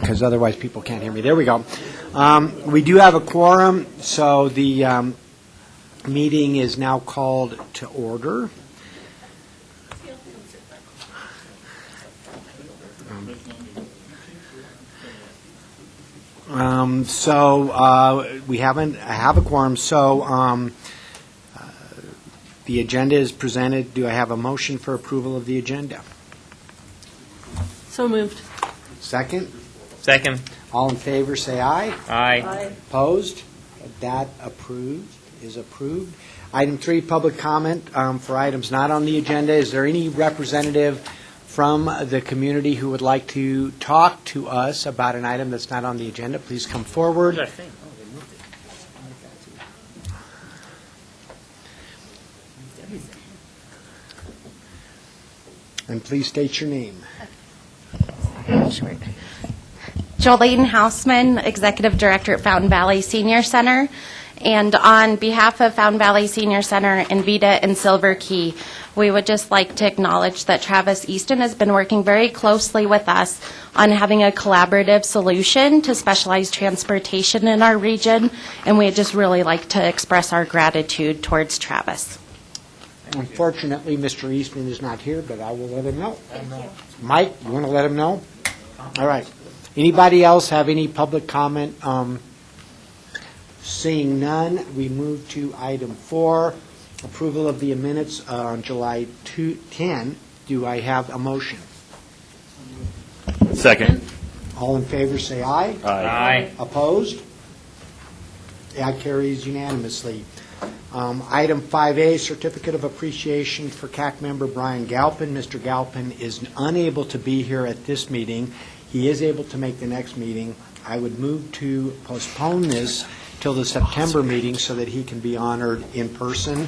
because otherwise people can't hear me. There we go. We do have a quorum, so the meeting is now called to order. We have a quorum. So the agenda is presented. Do I have a motion for approval of the agenda? So moved. Second? Second. All in favor, say aye. Aye. Opposed? That is approved. Item 3, public comment for items not on the agenda. Is there any representative from the community who would like to talk to us about an item that's not on the agenda? Please come forward. And please state your name. Sure. Jolene Houseman, Executive Director at Fountain Valley Senior Center. And on behalf of Fountain Valley Senior Center, Invita, and Silver Key, we would just like to acknowledge that Travis Easton has been working very closely with us on having a collaborative solution to specialized transportation in our region, and we'd just really like to express our gratitude towards Travis. Unfortunately, Mr. Eastman is not here, but I will let him know. Mike, you want to let him know? All right. Anybody else have any public comment? Seeing none, we move to item 4, approval of the minutes on July 10. Do I have a motion? Second. All in favor, say aye. Aye. Opposed? That carries unanimously. Item 5A, Certificate of Appreciation for CAC member Brian Galpin. Mr. Galpin is unable to be here at this meeting. He is able to make the next meeting. I would move to postpone this till the September meeting so that he can be honored in person.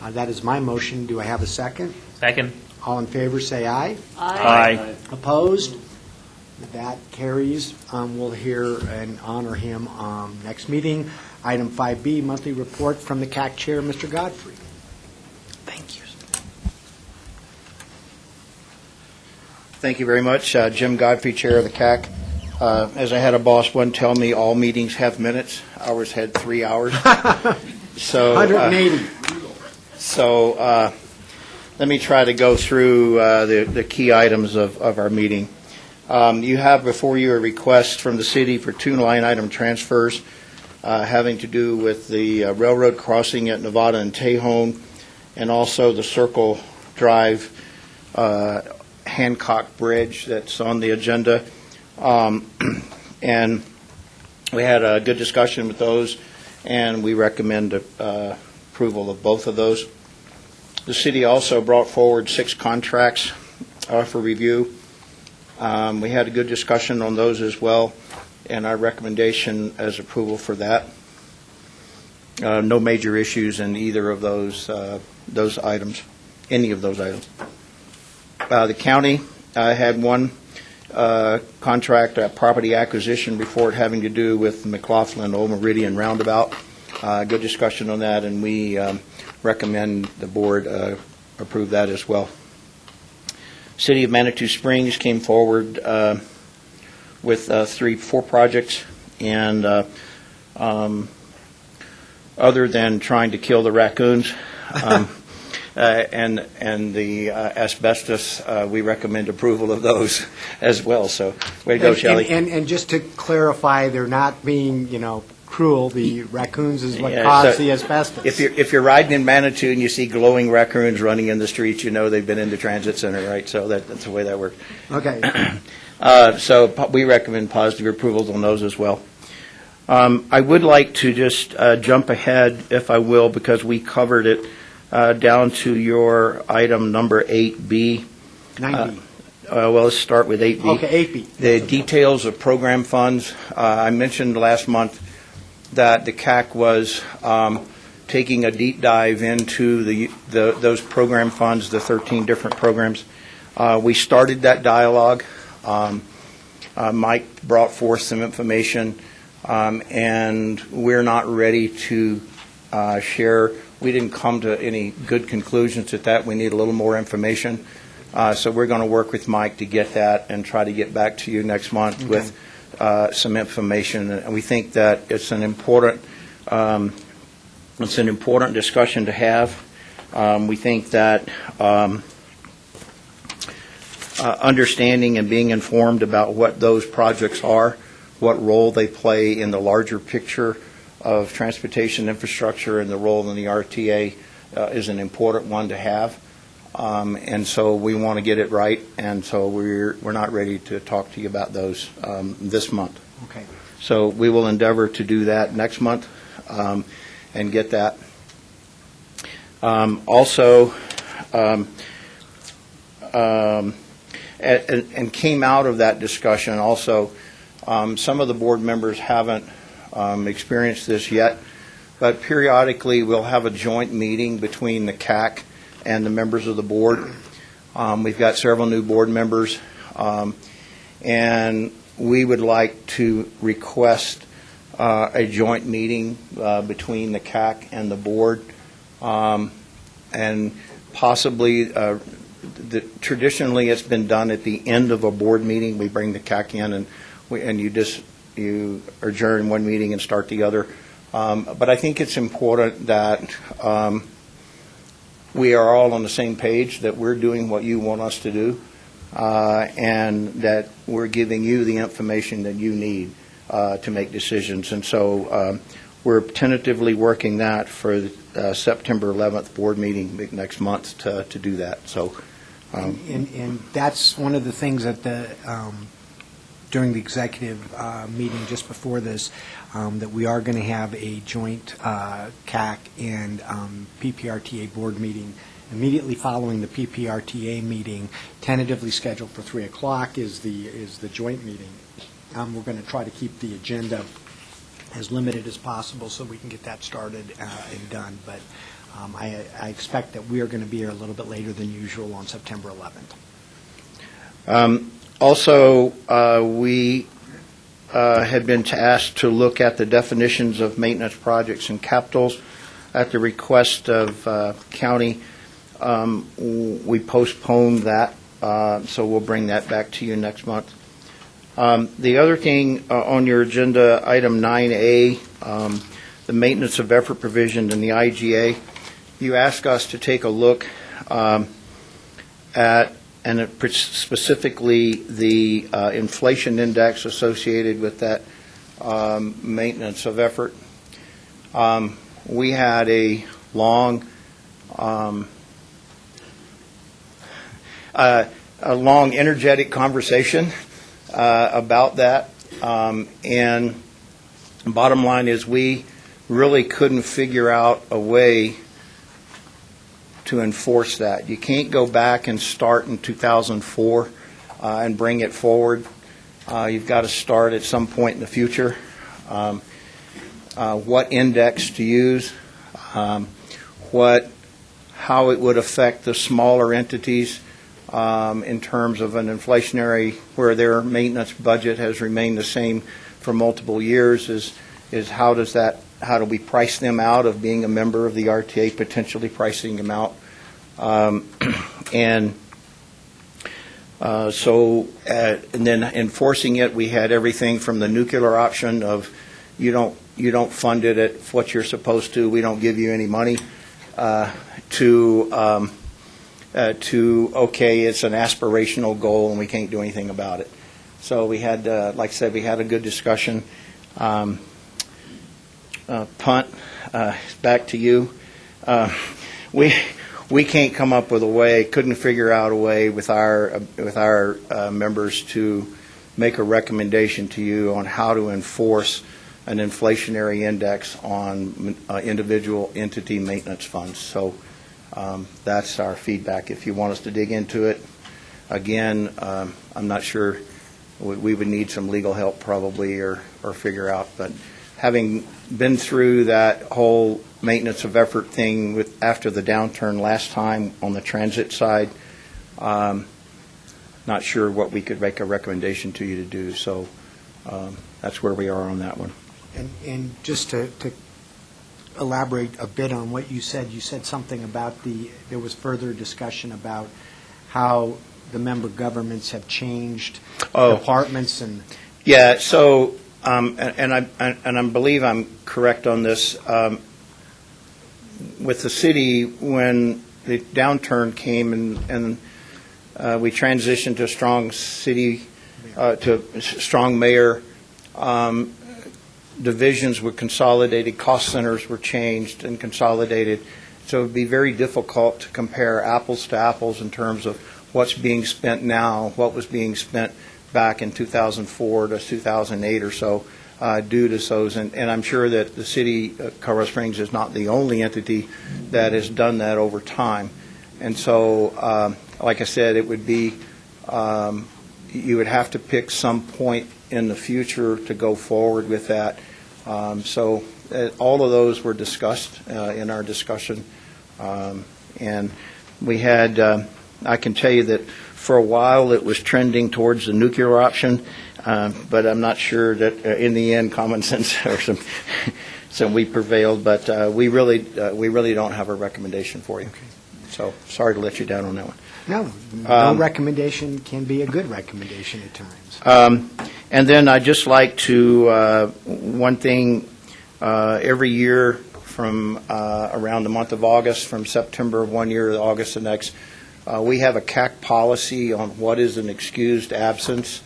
That is my motion. Do I have a second? Second. All in favor, say aye. Aye. Opposed? That carries. We'll hear and honor him next meeting. Item 5B, monthly report from the CAC chair, Mr. Godfrey. Thank you. Thank you very much. Jim Godfrey, chair of the CAC. As I had a boss one tell me, all meetings have minutes. Ours had 3 hours. So 180. Let me try to go through the key items of our meeting. You have before you a request from the city for 2 line item transfers having to do with the railroad crossing at Nevada and Tejon, and also the Circle Drive Hancock Bridge that's on the agenda. And we had a good discussion with those, and we recommend approval of both of those. The city also brought forward 6 contracts for review. We had a good discussion on those as well, and our recommendation as approval for that. No major issues in either of those items, any of those items. The county had one contract, property acquisition report having to do with McLaughlin Old Meridian Roundabout. Good discussion on that, and we recommend the board approve that as well. City of Manitou Springs came forward with 4 projects, and other than trying to kill the raccoons and the asbestos, we recommend approval of those as well. So, way to go, Shelley. And just to clarify, they're not being, cruel. The raccoons is what caused the asbestos. If you're riding in Manitou and you see glowing raccoons running in the streets, you know they've been in the transit center, right? So that's the way that works. Okay. So we recommend positive approvals on those as well. I would like to just jump ahead, if I will, because we covered it down to your item number 8B. 9B. Well, let's start with 8B. Okay, 8B. The details of program funds. I mentioned last month that the CAC was taking a deep dive into those program funds, the 13 different programs. We started that dialogue. Mike brought forth some information, and we're not ready to share. We didn't come to any good conclusions at that. We need a little more information. So we're going to work with Mike to get that and try to get back to you next month with some information, and we think that it's an important discussion to have. We think that understanding and being informed about what those projects are, what role they play in the larger picture of transportation infrastructure and the role in the RTA is an important one to have. And so we want to get it right, and so we're not ready to talk to you about those this month. Okay. So we will endeavor to do that next month and get that. Also, and came out of that discussion also, some of the board members haven't experienced this yet, but periodically we'll have a joint meeting between the CAC and the members of the board. We've got several new board members, and we would like to request a joint meeting between the CAC and the board, and possibly, traditionally it's been done at the end of a board meeting. We bring the CAC in and you adjourn one meeting and start the other. But I think it's important that we are all on the same page, that we're doing what you want us to do, and that we're giving you the information that you need to make decisions. And so we're tentatively working that for the September 11th board meeting next month to do that. So, And that's one of the things that during the executive meeting just before this, that we are going to have a joint CAC and PPRTA board meeting immediately following the PPRTA meeting, tentatively scheduled for 3 o'clock is the joint meeting. We're going to try to keep the agenda as limited as possible so we can get that started and done. But I expect that we are going to be here a little bit later than usual on September 11th. Also, we had been tasked to look at the definitions of maintenance projects and capitals at the request of county. We postponed that, so we'll bring that back to you next month. The other thing on your agenda, item 9A, the maintenance of effort provision in the IGA, you ask us to take a look at, and specifically the inflation index associated with that maintenance of effort. We had a long energetic conversation about that, and bottom line is we really couldn't figure out a way to enforce that. You can't go back and start in 2004 and bring it forward. You've got to start at some point in the future. What index to use, how it would affect the smaller entities in terms of an inflationary, where their maintenance budget has remained the same for multiple years, is how do we price them out of being a member of the RTA, potentially pricing them out. And then enforcing it, we had everything from the nuclear option of you don't fund it at what you're supposed to, we don't give you any money, to okay, it's an aspirational goal and we can't do anything about it. So we had, like I said, we had a good discussion. Punt, back to you. We can't come up with a way, couldn't figure out a way with our members to make a recommendation to you on how to enforce an inflationary index on individual entity maintenance funds. So that's our feedback. If you want us to dig into it, again, I'm not sure. We would need some legal help probably or figure out. But having been through that whole maintenance of effort thing after the downturn last time on the transit side, not sure what we could make a recommendation to you to do. So that's where we are on that one. And just to elaborate a bit on what you said something about there was further discussion about how the member governments have changed departments and. Yeah, so, and I believe I'm correct on this. With the city, when the downturn came and we transitioned to a strong city, to a strong mayor, divisions were consolidated, cost centers were changed and consolidated. So it would be very difficult to compare apples to apples in terms of what's being spent now, what was being spent back in 2004 to 2008 or so, due to those. And I'm sure that the city of Colorado Springs is not the only entity that has done that over time. And so, like I said, it would be, you would have to pick some point in the future to go forward with that. So all of those were discussed in our discussion. And we had, I can tell you that for a while it was trending towards the nuclear option, but I'm not sure that in the end common sense or some we prevailed. But we really don't have a recommendation for you. Okay. So sorry to let you down on that one. No recommendation can be a good recommendation at times. And then I'd just like to, one thing, every year from around the month of August, from September of one year to August the next, we have a CAC policy on what is an excused absence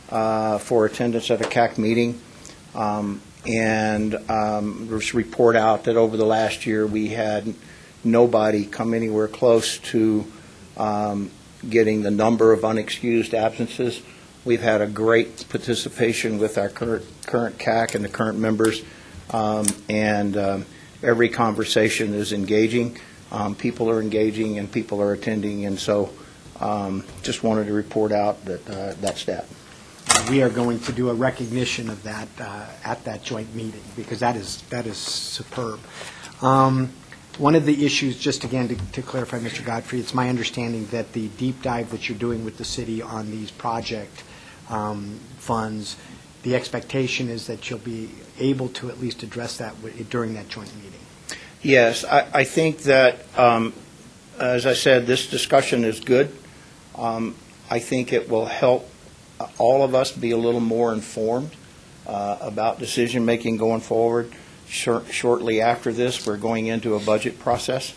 for attendance at a CAC meeting. And just report out that over the last year we had nobody come anywhere close to getting the number of unexcused absences. We've had a great participation with our current CAC and the current members, and every conversation is engaging. People are engaging and people are attending, and so just wanted to report out that that's that. We are going to do a recognition of that at that joint meeting, because that is superb. One of the issues, just again to clarify, Mr. Godfrey, it's my understanding that the deep dive that you're doing with the city on these project funds, the expectation is that you'll be able to at least address that during that joint meeting. Yes, I think that, as I said, this discussion is good. I think it will help all of us be a little more informed about decision-making going forward. Shortly after this, we're going into a budget process,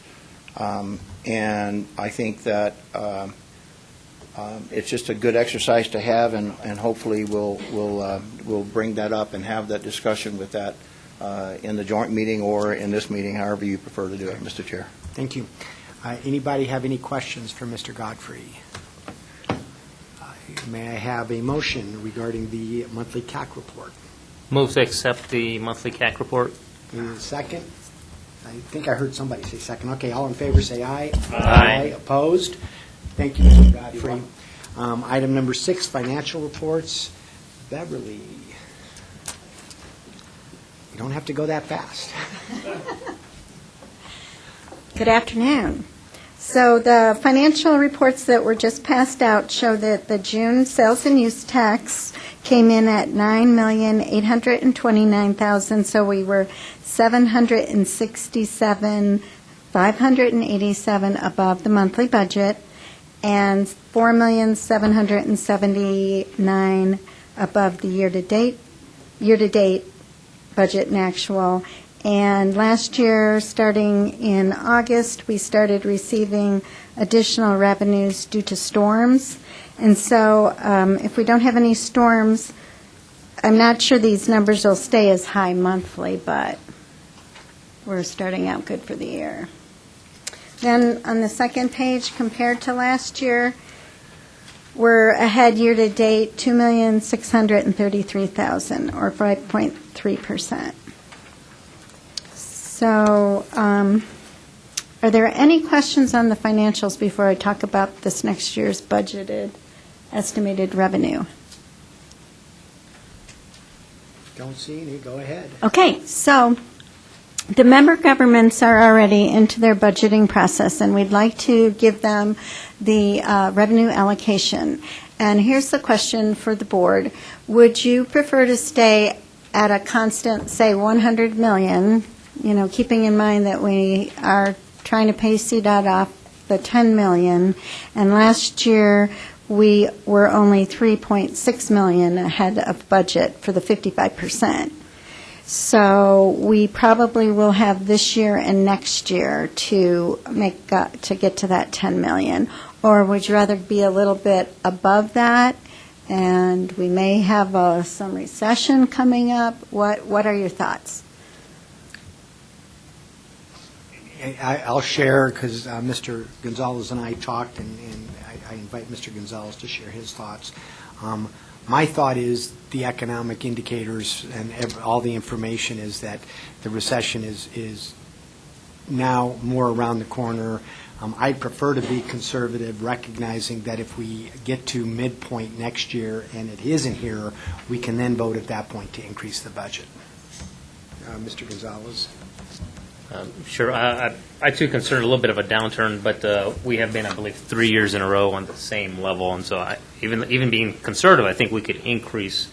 and I think that it's just a good exercise to have, and hopefully we'll bring that up and have that discussion with that in the joint meeting or in this meeting, however you prefer to do it, Mr. Chair. Thank you. Anybody have any questions for Mr. Godfrey? May I have a motion regarding the monthly CAC report? Move to accept the monthly Cac report. Second? I think I heard somebody say second. Okay, all in favor say aye. Aye. Opposed? Thank you, Mr. Godfrey. Item number 6, financial reports. Beverly, you don't have to go that fast. Good afternoon. So the financial reports that were just passed out show that the June sales and use tax came in at $9,829,000. So we were $767,587 above the monthly budget, and $4,779,000 above the year-to-date budget and actual. And last year, starting in August, we started receiving additional revenues due to storms. And so if we don't have any storms, I'm not sure these numbers will stay as high monthly, but we're starting out good for the year. Then on the second page, compared to last year, we're ahead year-to-date $2,633,000, or 5.3%. So are there any questions on the financials before I talk about this next year's budgeted estimated revenue? Don't see any. Go ahead. Okay, so the member governments are already into their budgeting process, and we'd like to give them the revenue allocation. And here's the question for the board. Would you prefer to stay at a constant, say, $100 million, keeping in mind that we are trying to pay CDOT off the $10 million, and last year we were only 3.6 million ahead of budget for the 55%. So we probably will have this year and next year to get to that 10 million. Or would you rather be a little bit above that? And we may have some recession coming up. What are your thoughts? I'll share, because Mr. Gonzalez and I talked, and I invite Mr. Gonzalez to share his thoughts. My thought is the economic indicators and all the information is that the recession is now more around the corner. I'd prefer to be conservative, recognizing that if we get to midpoint next year and it isn't here, we can then vote at that point to increase the budget. Mr. Gonzalez? Sure. I too consider a little bit of a downturn, but we have been, I believe, 3 years in a row on the same level, and so even being conservative, I think we could increase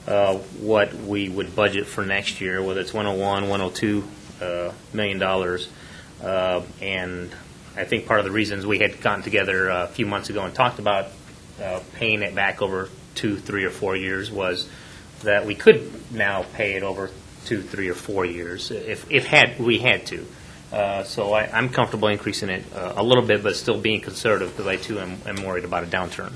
what we would budget for next year, whether it's 101, 102 million dollars, and I think part of the reasons we had gotten together a few months ago and talked about paying it back over 2, 3, or 4 years was that we could now pay it over 2, 3, or 4 years if we had to. So I'm comfortable increasing it a little bit, but still being conservative because I too am worried about a downturn.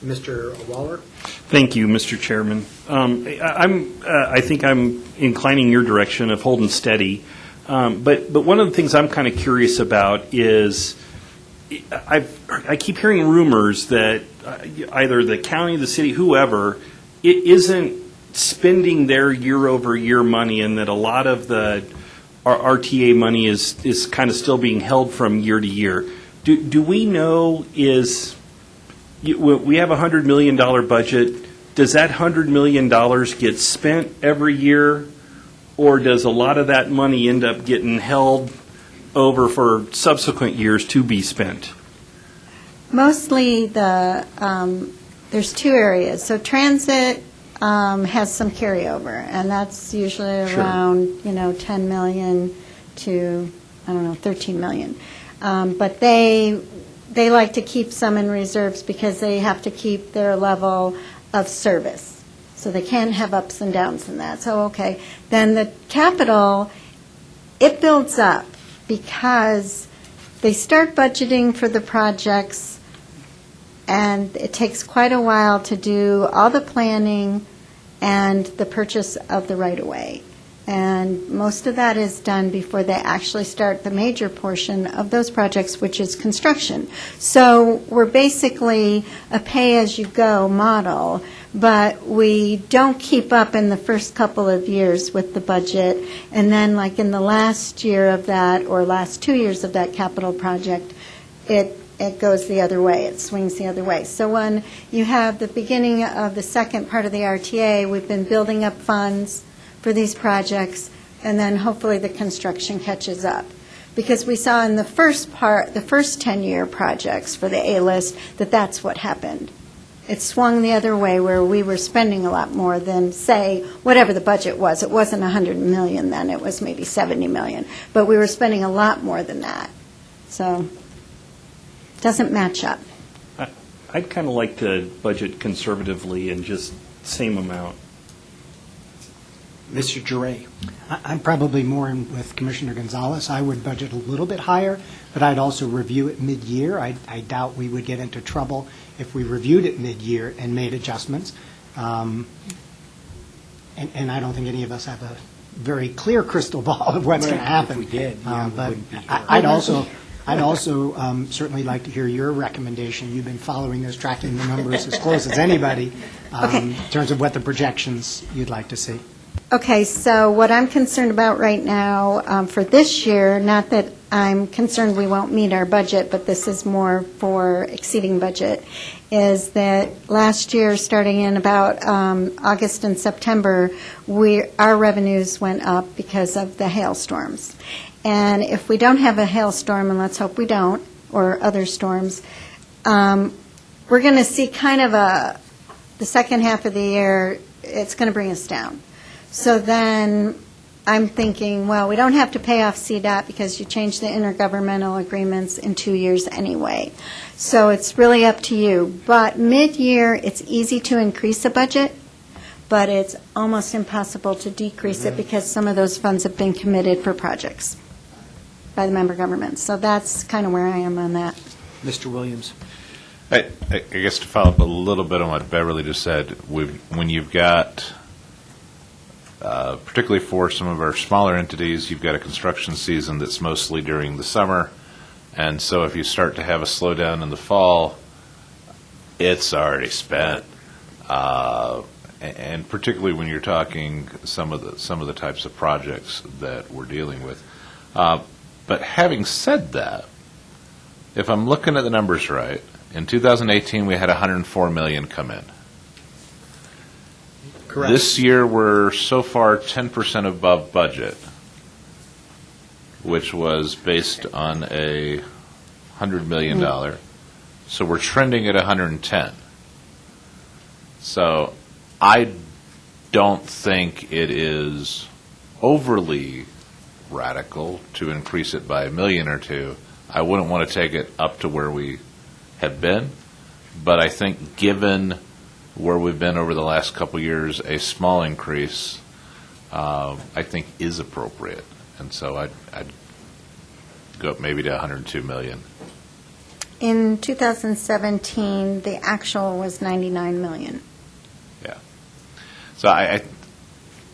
Mr. Waller? Thank you, Mr. Chairman. I think I'm inclining your direction of holding steady. But one of the things I'm kind of curious about is I keep hearing rumors that either the county, the city, whoever, it isn't spending their year-over-year money, and that a lot of the RTA money is kind of still being held from year to year. Do we know we have a $100 million budget, does that $100 million get spent every year, or does a lot of that money end up getting held over for subsequent years to be spent? Mostly there's two areas. So transit has some carryover, and that's usually around 10 million to 13 million. But they like to keep some in reserves because they have to keep their level of service. So they can't have ups and downs in that. So okay, then the capital, it builds up because they start budgeting for the projects, and it takes quite a while to do all the planning and the purchase of the right-of-way. And most of that is done before they actually start the major portion of those projects, which is construction. So we're basically a pay-as-you-go model, but we don't keep up in the first couple of years with the budget. And then like in the last year of that, or last 2 years of that capital project, it goes the other way. It swings the other way. So when you have the beginning of the second part of the RTA, we've been building up funds for these projects, and then hopefully the construction catches up. Because we saw in the first part, the first 10-year projects for the A-list, that's what happened. It swung the other way, where we were spending a lot more than, say, whatever the budget was. It wasn't 100 million then, it was maybe 70 million. But we were spending a lot more than that. So it doesn't match up. I'd kind of like to budget conservatively and just same amount. Mr. Duray? I'm probably more in with Commissioner Gonzalez. I would budget a little bit higher, but I'd also review it mid-year. I doubt we would get into trouble if we reviewed it mid-year and made adjustments. And I don't think any of us have a very clear crystal ball of what's going to happen. If we did, But wouldn't be here. I'd also certainly like to hear your recommendation. You've been following this, tracking the numbers as close as anybody in terms of what the projections you'd like to see. Okay, so what I'm concerned about right now for this year, not that I'm concerned we won't meet our budget, but this is more for exceeding budget, is that last year, starting in about August and September, our revenues went up because of the hailstorms. And if we don't have a hailstorm, and let's hope we don't, or other storms, we're going to see kind of the second half of the year, it's going to bring us down. So then I'm thinking, well, we don't have to pay off CDOT because you changed the intergovernmental agreements in 2 years anyway. So it's really up to you. But mid-year, it's easy to increase a budget, but it's almost impossible to decrease it because some of those funds have been committed for projects by the member governments. So that's kind of where I am on that. Mr. Williams? I guess to follow up a little bit on what Beverly just said, when you've got, particularly for some of our smaller entities, you've got a construction season that's mostly during the summer, and so if you start to have a slowdown in the fall, it's already spent. And particularly when you're talking some of the types of projects that we're dealing with. But having said that, if I'm looking at the numbers right, in 2018 we had 104 million come in. Correct. This year we're so far 10% above budget, which was based on a $100 million. So we're trending at 110. So I don't think it is overly radical to increase it by $1 million or $2 million. I wouldn't want to take it up to where we have been, but I think given where we've been over the last couple of years, a small increase, I think, is appropriate. And so I'd go up maybe to 102 million. In 2017, the actual was 99 million. Yeah. So I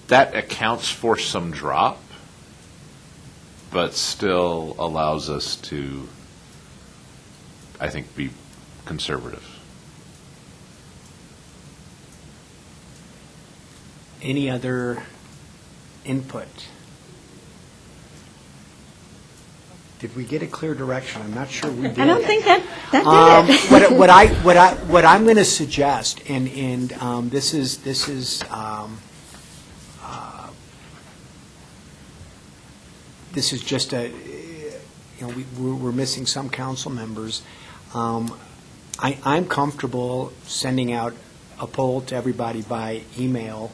that accounts for some drop, but still allows us to, I think, be conservative. Any other input? Did we get a clear direction? I'm not sure we did. I don't think that did it. What I'm going to suggest, and this is just a, we're missing some council members. I'm comfortable sending out a poll to everybody by email,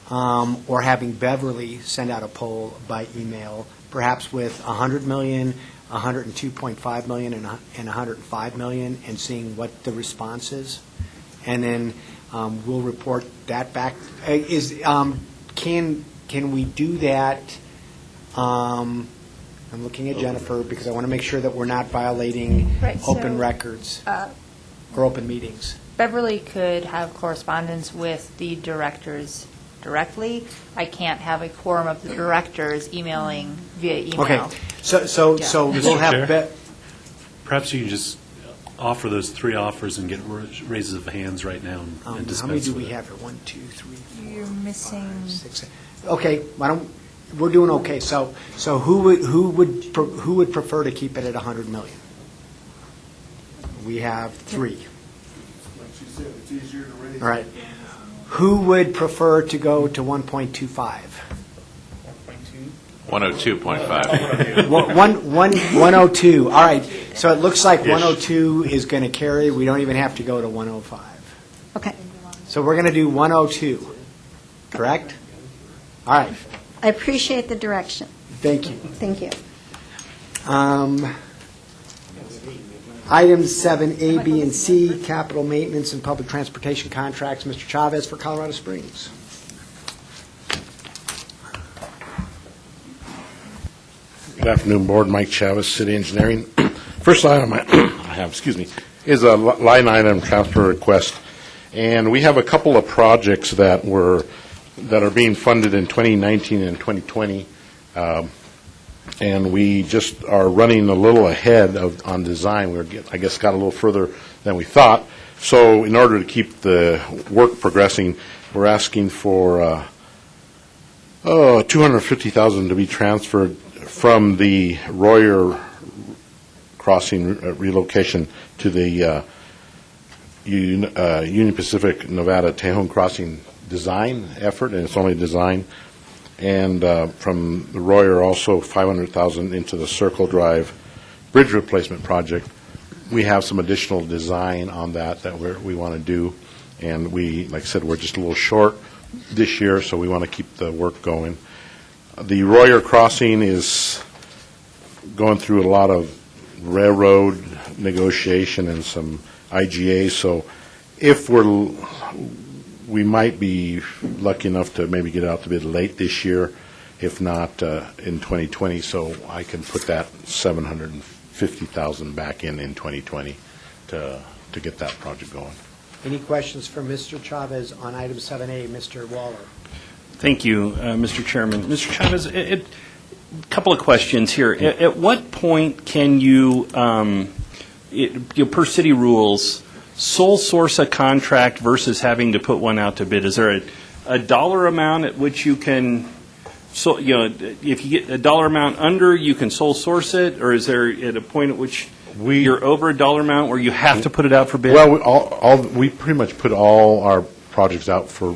or having Beverly send out a poll by email, perhaps with 100 million, 102.5 million, and 105 million, and seeing what the response is. And then we'll report that back. Can we do that? I'm looking at Jennifer because I want to make sure that we're not violating Right, open so, records or open meetings. Beverly could have correspondence with the directors directly. I can't have a quorum of the directors emailing via email. Okay, so we'll have, Perhaps you can just offer those three offers and get raises of hands right now and how dispense many do with we it. have here? 1, 2, 3, You're missing, 5, 6, 7. Okay, we're doing okay. So who would prefer to keep it at 100 million? We have 3. Like she said, it's easier to raise. All right. Who would prefer to go to 1.25? 102.5. 102. All right. So it looks like 102 is going to carry. We don't even have to go to 105. Okay. So we're going to do 102. Correct? All right. I appreciate the direction. Thank you. Thank you. Items 7A, B, and C, capital maintenance and public transportation contracts. Mr. Chavez for Colorado Springs. Good afternoon, Board. Mike Chavez, City Engineering. First item I have, is a line item transfer request. And we have a couple of projects that are being funded in 2019 and 2020. And we just are running a little ahead on design. I guess got a little further than we thought. So in order to keep the work progressing, we're asking for $250,000 to be transferred from the Royer crossing relocation to the Union Pacific Nevada Tejon crossing design effort, and it's only design. And from the Royer, also $500,000 into the Circle Drive bridge replacement project. We have some additional design on that we want to do, and like I said, we're just a little short this year, so we want to keep the work going. The Royer Crossing is going through a lot of railroad negotiation and some IGA, so if we might be lucky enough to maybe get out to bid late this year, if not in 2020, so I can put that $750,000 back in 2020 to get that project going. Any questions for Mr. Chavez on item 7A? Mr. Waller? Thank you, Mr. Chairman. Mr. Chavez, a couple of questions here. At what point can you, per city rules, sole source a contract versus having to put one out to bid? Is there a dollar amount at which you can, so if you get a dollar amount under, you can sole source it, or is there at a point at which you're over a dollar amount where you have to put it out for bid? Well, we pretty much put all our projects out for.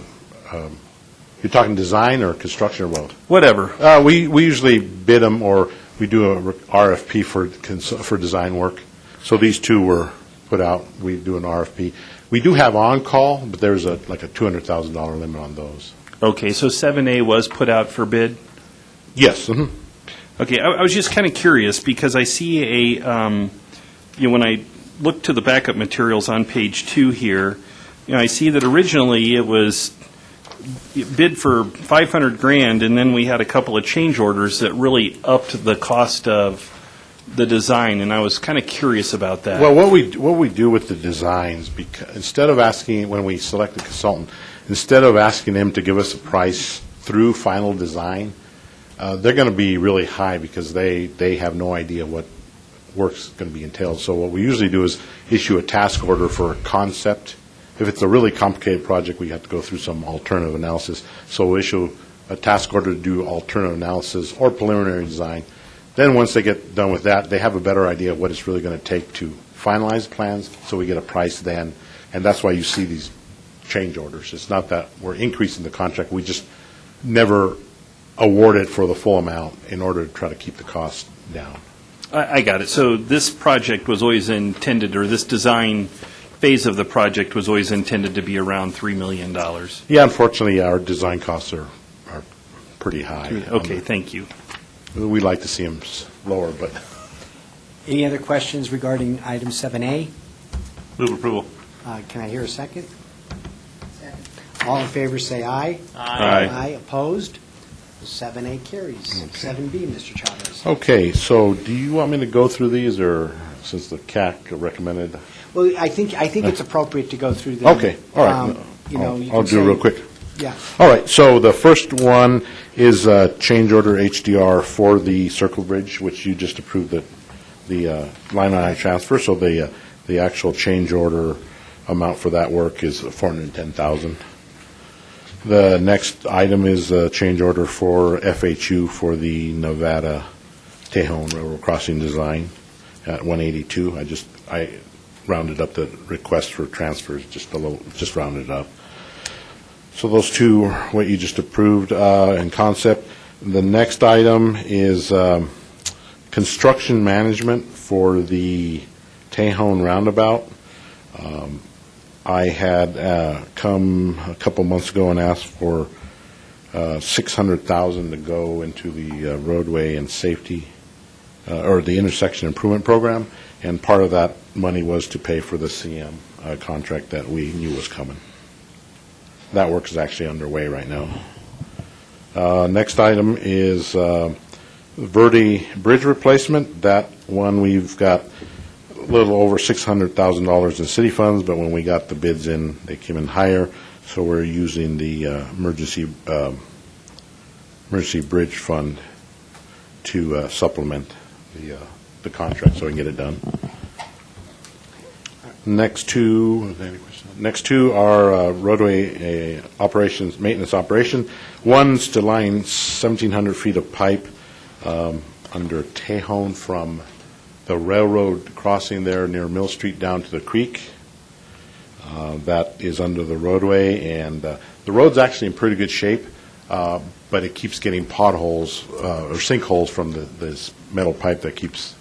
You're talking design or construction or both? Whatever. We usually bid them, or we do a RFP for design work. So these two were put out. We do an RFP. We do have on-call, but there's like a $200,000 limit on those. Okay, so 7A was put out for bid? Yes. Mm-hmm. Okay, I was just kind of curious because I see when I look to the backup materials on page 2 here, I see that originally it was bid for $500,000, and then we had a couple of change orders that really upped the cost of the design, and I was kind of curious about that. Well, what we do with the designs, because instead of asking, when we select a consultant, instead of asking them to give us a price through final design, they're going to be really high because they have no idea what work's going to be entailed. So what we usually do is issue a task order for a concept. If it's a really complicated project, we have to go through some alternative analysis. So we'll issue a task order to do alternative analysis or preliminary design. Then once they get done with that, they have a better idea of what it's really going to take to finalize plans, so we get a price then. And that's why you see these change orders. It's not that we're increasing the contract. We just never award it for the full amount in order to try to keep the cost down. I got it. So this project was always intended, or this design phase of the project was always intended to be around $3 million. Yeah, unfortunately, our design costs are pretty high. Okay, thank you. We like to see them lower, but. Any other questions regarding item 7A? Move approval. Can I hear a second? Second. All in favor, say aye. Aye. Aye, opposed? 7A carries. 7B, Mr. Chavez. Okay, so do you want me to go through these, or since the CAC recommended? Well, I think it's appropriate to go through them. Okay, all right. You I'll can do it say- real quick. Yeah. All right, so the first one is change order HDR for the Circle Bridge, which you just approved the line item transfer. So the actual change order amount for that work is $410,000. The next item is a change order for FHU for the Nevada Tejon Railroad Crossing design at $182. I rounded up the request for transfers just rounded up. So those two are what you just approved in concept. The next item is construction management for the Tejon roundabout. I had come a couple months ago and asked for $600,000 to go into the roadway and safety, or the intersection improvement program, and part of that money was to pay for the CM contract that we knew was coming. That work is actually underway right now. Next item is Verdi bridge replacement. That one we've got a little over $600,000 in city funds, but when we got the bids in, they came in higher, so we're using the emergency bridge fund to supplement the contract so we can get it done. Next two are roadway operations, maintenance operation. One's to line 1,700 feet of pipe under Tejon from the railroad crossing there near Mill Street down to the creek. That is under the roadway, and the road's actually in pretty good shape, but it keeps getting potholes or sinkholes from this metal pipe that keeps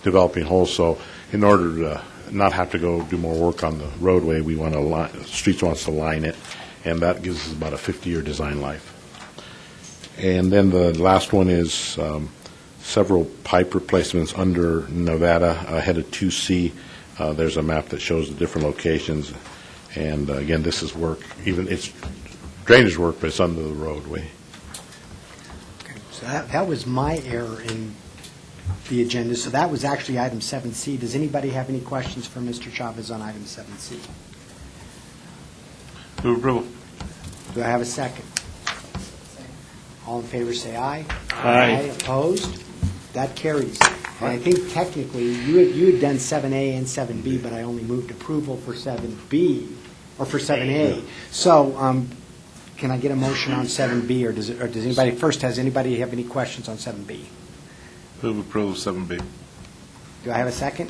developing holes. So in order to not have to go do more work on the roadway, we want to Streets wants to line it, and that gives us about a 50-year design life. And then the last one is several pipe replacements under Nevada, headed 2C. There's a map that shows the different locations. And again, this is work, it's drainage work, but it's under the roadway. So that was my error in the agenda. So that was actually item 7C. Does anybody have any questions for Mr. Chavez on item 7C? Move approval. Do I have a second? All in favor, say aye. Aye. Opposed? That carries. And I think technically, you had done 7A and 7B, but I only moved approval for 7B, or for 7A. So can I get a motion on 7B, or does anybody, first, has anybody have any questions on 7B? Move approval 7B. Do I have a second?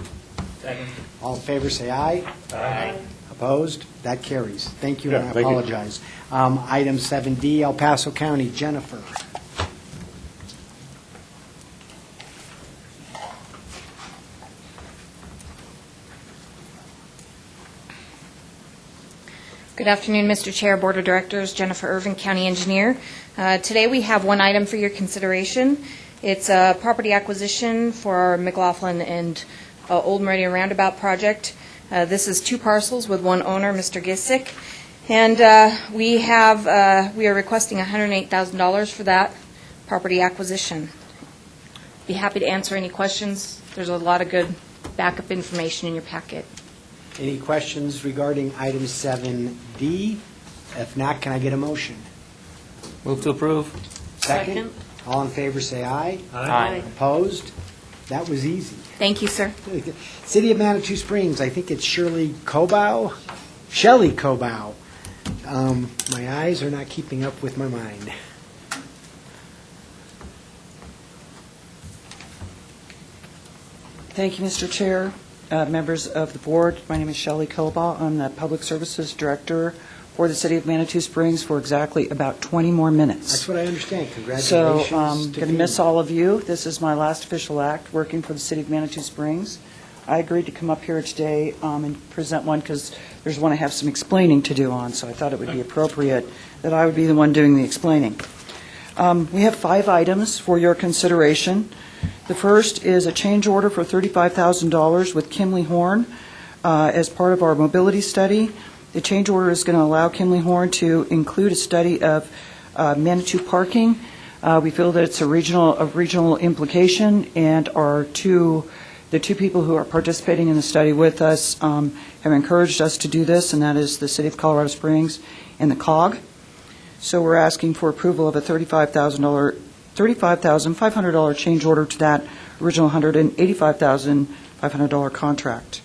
Second. All in favor, say aye. Aye. Opposed? That carries. Thank you, and I thank you. apologize. Item 7D, El Paso County, Jennifer. Good afternoon, Mr. Chair, Board of Directors, Jennifer Irvin, County Engineer. Today we have one item for your consideration. It's a property acquisition for our McLaughlin and Old Meridian Roundabout project. This is 2 parcels with one owner, Mr. Gissick. And we are requesting $108,000 for that property acquisition. Be happy to answer any questions. There's a lot of good backup information in your packet. Any questions regarding item 7D? If not, can I get a motion? Move to approve. Second. All in favor, say aye. Aye. Opposed? That was easy. Thank you, sir. City of Manitou Springs, I think it's Shelley Cobow. My eyes are not keeping up with my mind. Thank you, Mr. Chair, members of the board. My name is Shelley Cobow. I'm the Public Services Director for the City of Manitou Springs for exactly about 20 more minutes. That's what I understand. So Congratulations. I'm going to miss all of you. This is my last official act working for the City of Manitou Springs. I agreed to come up here today and present one because there's one I have some explaining to do on, so I thought it would be appropriate that I would be the one doing the explaining. We have 5 items for your consideration. The first is a change order for $35,000 with Kimley Horn as part of our mobility study. The change order is going to allow Kimley Horn to include a study of Manitou parking. We feel that it's a regional implication, and the two people who are participating in the study with us have encouraged us to do this, and that is the City of Colorado Springs and the COG. So we're asking for approval of a $35,500 change order to that original $185,500 contract.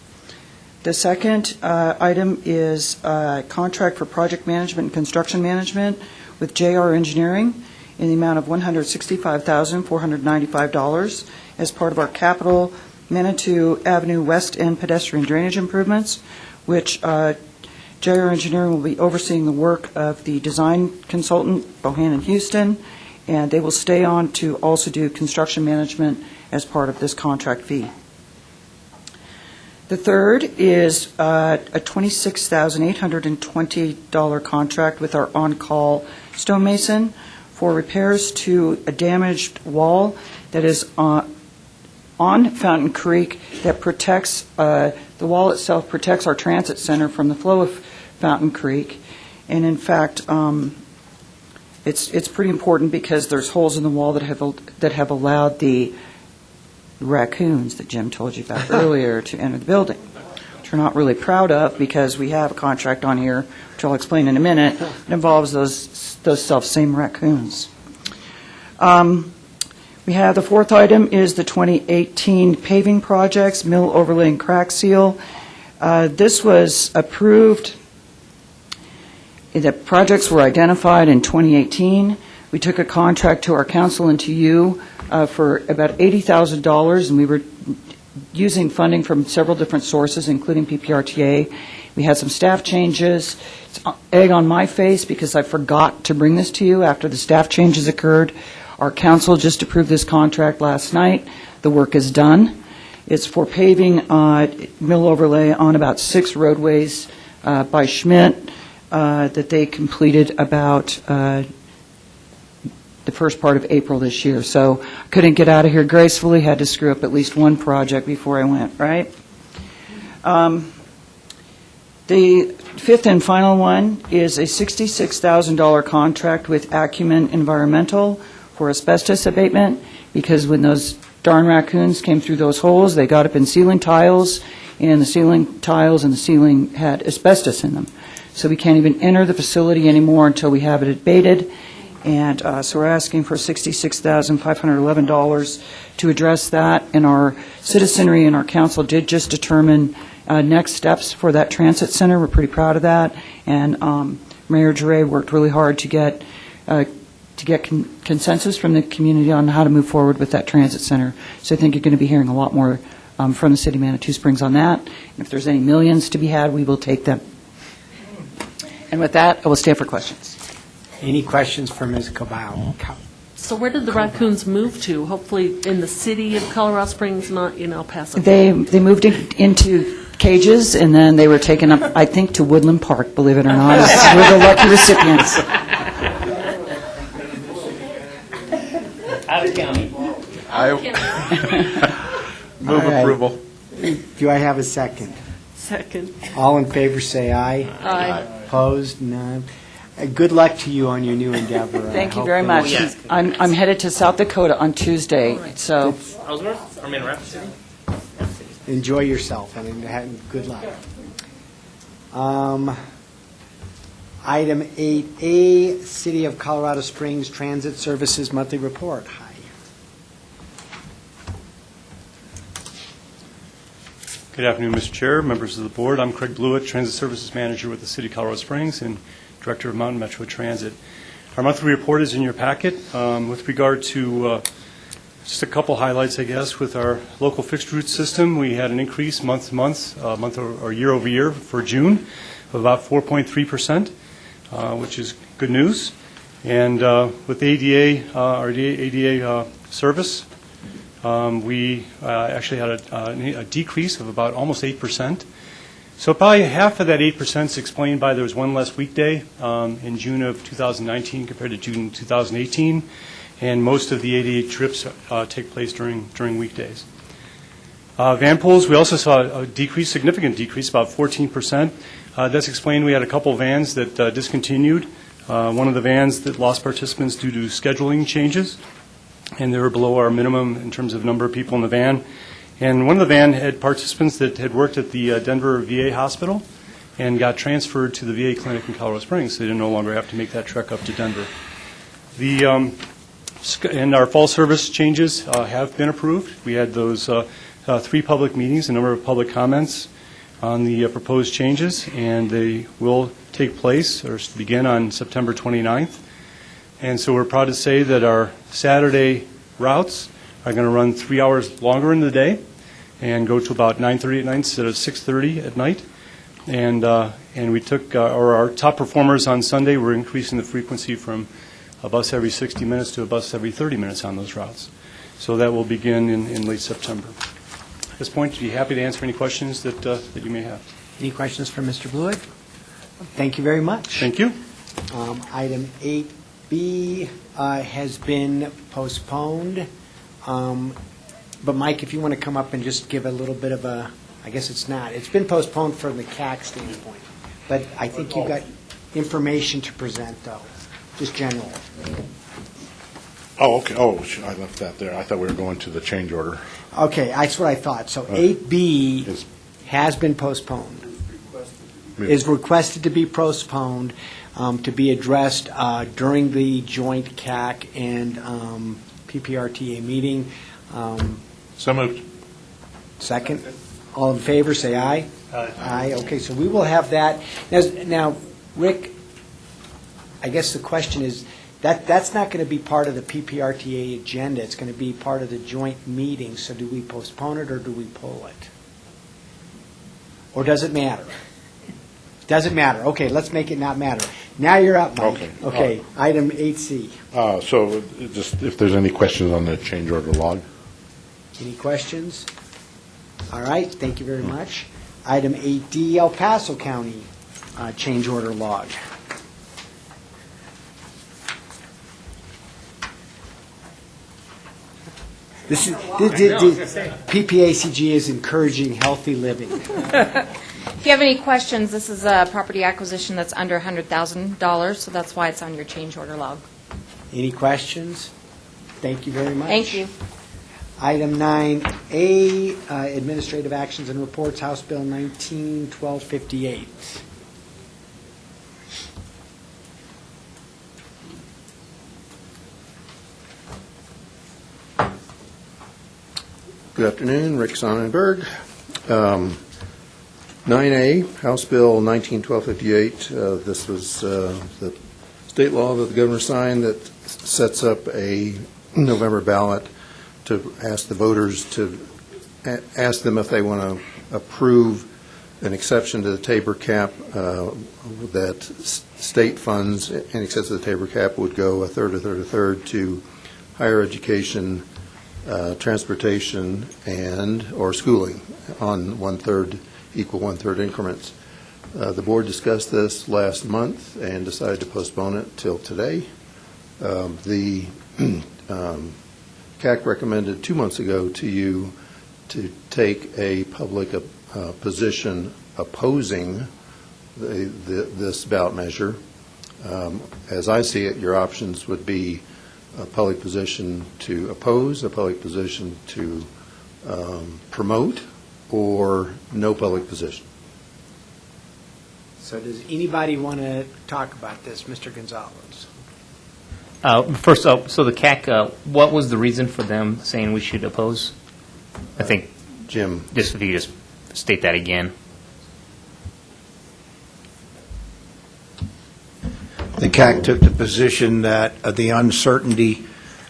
The second item is a contract for project management and construction management with JR Engineering in the amount of $165,495 as part of our capital Manitou Avenue West End pedestrian drainage improvements, which JR Engineering will be overseeing the work of the design consultant, Bohannon Houston, and they will stay on to also do construction management as part of this contract fee. The third is a $26,820 contract with our on-call stonemason for repairs to a damaged wall that is on Fountain Creek that protects, the wall itself protects our transit center from the flow of Fountain Creek. And in fact, it's pretty important because there's holes in the wall that have allowed the raccoons that Jim told you about earlier to enter the building, which we're not really proud of because we have a contract on here, which I'll explain in a minute, that involves those self-same raccoons. We have the fourth item is the 2018 paving projects, mill overlay and crack seal. This was approved. The projects were identified in 2018. We took a contract to our council and to you for about $80,000, and we were using funding from several different sources, including PPRTA. We had some staff changes. It's egg on my face because I forgot to bring this to you after the staff changes occurred. Our council just approved this contract last night. The work is done. It's for paving mill overlay on about 6 roadways by Schmidt that they completed about the first part of April this year. So couldn't get out of here gracefully, had to screw up at least one project before I went, right? The fifth and final one is a $66,000 contract with Acumen Environmental for asbestos abatement, because when those darn raccoons came through those holes, they got up in ceiling tiles, and the ceiling tiles and the ceiling had asbestos in them. So we can't even enter the facility anymore until we have it abated. And so we're asking for $66,511 to address that. And our citizenry and our council did just determine next steps for that transit center. We're pretty proud of that. And Mayor Jure worked really hard to get consensus from the community on how to move forward with that transit center. So I think you're going to be hearing a lot more from the city of Manitou Springs on that. And if there's any millions to be had, we will take them. And with that, I will stay for questions. Any questions for Ms. Cabal? So where did the raccoons move to? Hopefully in the city of Colorado Springs, not in El Paso? They moved into cages, and then they were taken up, I think, to Woodland Park, believe it or not. We're the lucky recipients. Out of county. Move All right. approval. Do I have a second? Second. All in favor, say aye. Aye. Opposed? None. Good luck to you on your new endeavor. Thank you very much. I'm headed to South Dakota on Tuesday, so Ellsworth? Rapid City? Enjoy yourself and good luck. Item 8A, City of Colorado Springs Transit Services Monthly Report. Hi. Good afternoon, Mr. Chair, members of the board. I'm Craig Blewett, Transit Services Manager with the City of Colorado Springs and Director of Mountain Metro Transit. Our monthly report is in your packet. With regard to just a couple highlights, I guess, with our local fixed route system, we had an increase month to month, or year over year for June of about 4.3%, which is good news. And with ADA, our ADA service, we actually had a decrease of about almost 8%. So probably half of that 8% is explained by there was one less weekday in June of 2019 compared to June 2018, and most of the 88 trips take place during weekdays. Van pools, we also saw a decrease, significant decrease, about 14%. That's explained we had a couple vans that discontinued. One of the vans that lost participants due to scheduling changes, and they were below our minimum in terms of number of people in the van. And one of the van had participants that had worked at the Denver VA hospital and got transferred to the VA clinic in Colorado Springs, so they didn't no longer have to make that trek up to Denver. And our fall service changes have been approved. We had those 3 public meetings, a number of public comments on the proposed changes, and they will take place or begin on September 29th. And so we're proud to say that our Saturday routes are going to run 3 hours longer in the day and go to about 9:30 at night instead of 6:30 at night. And we took our top performers on Sunday. We're increasing the frequency from a bus every 60 minutes to a bus every 30 minutes on those routes. So that will begin in late September. At this point, I'd be happy to answer any questions that you may have. Any questions for Mr. Blewett? Thank you very much. Thank you. Item 8B has been postponed. But Mike, if you want to come up and just give a little bit of a, I guess it's not. It's been postponed from the CAC standpoint. But I think you've got information to present, though, just general. Oh, okay. Oh, I left that there. I thought we were going to the change order. Okay, that's what I thought. So 8B has been postponed. Is requested to be postponed, to be addressed during the joint CAC and PPRTA meeting. So moved. Second. All in favor, say aye. Aye. Okay, so we will have that. Now, Rick, I guess the question is, that's not going to be part of the PPRTA agenda. It's going to be part of the joint meeting. So do we postpone it or do we pull it? Or does it matter? Doesn't matter. Okay, let's make it not matter. Now you're up, Mike. Okay, item 8C. So just if there's any questions on the change order log. Any questions? All right, thank you very much. Item 8D, El Paso County change order log. This is, PPACG is encouraging healthy living. If you have any questions, this is a property acquisition that's under $100,000, so that's why it's on your change order log. Any questions? Thank you very much. Thank you. Item 9A, Administrative Actions and Reports, House Bill 19-1258. Good afternoon, Rick Sonnenberg. 9A, House Bill 19-1258. This was the state law that the governor signed that sets up a November ballot to ask the voters to ask them if they want to approve an exception to the Tabor cap, that state funds in excess of the Tabor cap would go a third to higher education, transportation, or schooling on equal one-third increments. The board discussed this last month and decided to postpone it till today. The CAC recommended 2 months ago to you to take a public position opposing this ballot measure. As I see it, your options would be a public position to oppose, a public position to promote, or no public position. So does anybody want to talk about this? Mr. Gonzalez. First, so the CAC, what was the reason for them saying we should oppose? I think, Jim. Just if you just state that again. The CAC took the position that the uncertainty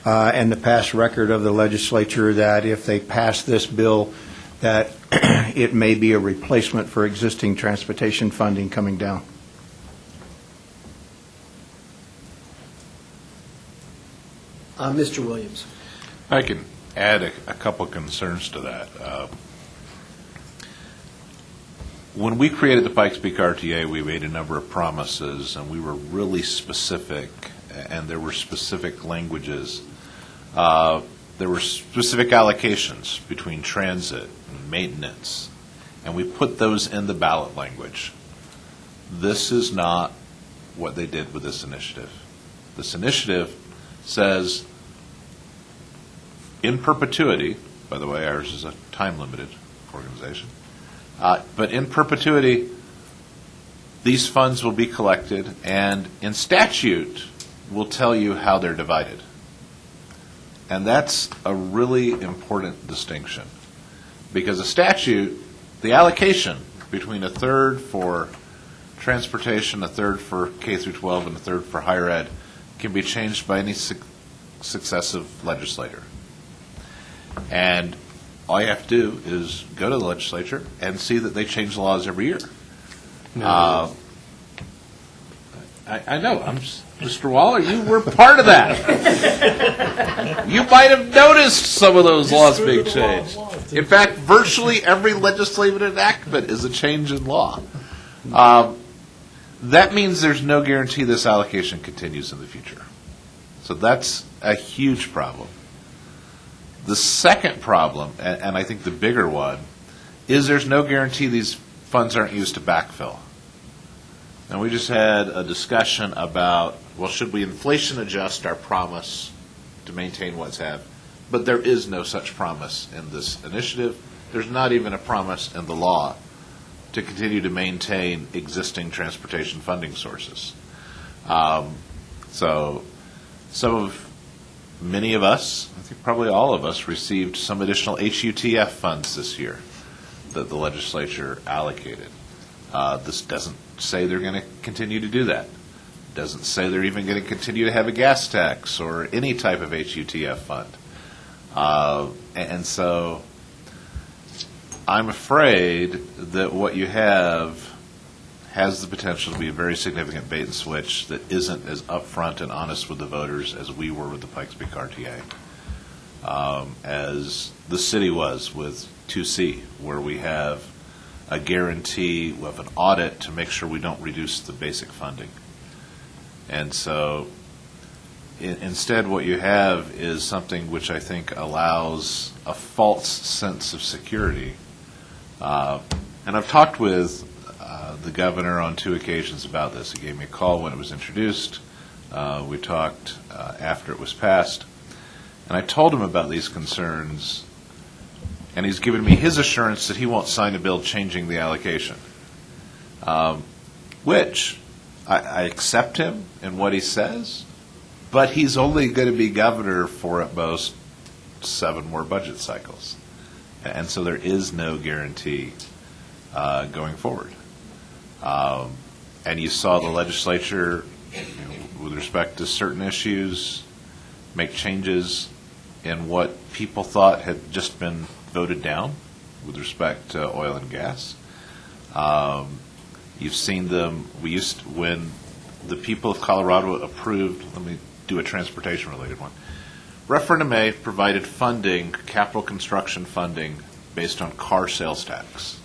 and the past record of the legislature, that if they pass this bill, that it may be a replacement for existing transportation funding coming down. Mr. Williams. I can add a couple concerns to that. When we created the Pikes Peak RTA, we made a number of promises, and we were really specific, and there were specific languages. There were specific allocations between transit and maintenance, and we put those in the ballot language. This is not what they did with this initiative. This initiative says, in perpetuity, by the way, ours is a time-limited organization, but in perpetuity, these funds will be collected, and in statute, will tell you how they're divided. And that's a really important distinction, because a statute, the allocation between a third for transportation, a third for K through 12, and a third for higher ed can be changed by any successive legislator. And all you have to do is go to the legislature and see that they change the laws every year. I know. Mr. Waller, you were part of that. You might have noticed some of those laws being changed. In fact, virtually every legislative enactment is a change in law. That means there's no guarantee this allocation continues in the future. So that's a huge problem. The second problem, and I think the bigger one, is there's no guarantee these funds aren't used to backfill. And we just had a discussion about, well, should we inflation adjust our promise to maintain what's have? But there is no such promise in this initiative. There's not even a promise in the law to continue to maintain existing transportation funding sources. So many of us, I think probably all of us, received some additional HUTF funds this year that the legislature allocated. This doesn't say they're going to continue to do that. It doesn't say they're even going to continue to have a gas tax or any type of HUTF fund. And so I'm afraid that what you have has the potential to be a very significant bait and switch that isn't as upfront and honest with the voters as we were with the Pikes Peak RTA, as the city was with 2C, where we have a guarantee of an audit to make sure we don't reduce the basic funding. And so Instead, what you have is something which I think allows a false sense of security. And I've talked with the governor on 2 occasions about this. He gave me a call when it was introduced. We talked after it was passed. And I told him about these concerns, and he's given me his assurance that he won't sign a bill changing the allocation, which I accept him in what he says, but he's only going to be governor for at most 7 more budget cycles. And so there is no guarantee going forward. And you saw the legislature, with respect to certain issues, make changes in what people thought had just been voted down with respect to oil and gas. You've seen them, when the people of Colorado approved, let me do a transportation-related one. Referendum A provided funding, capital construction funding, based on car sales tax.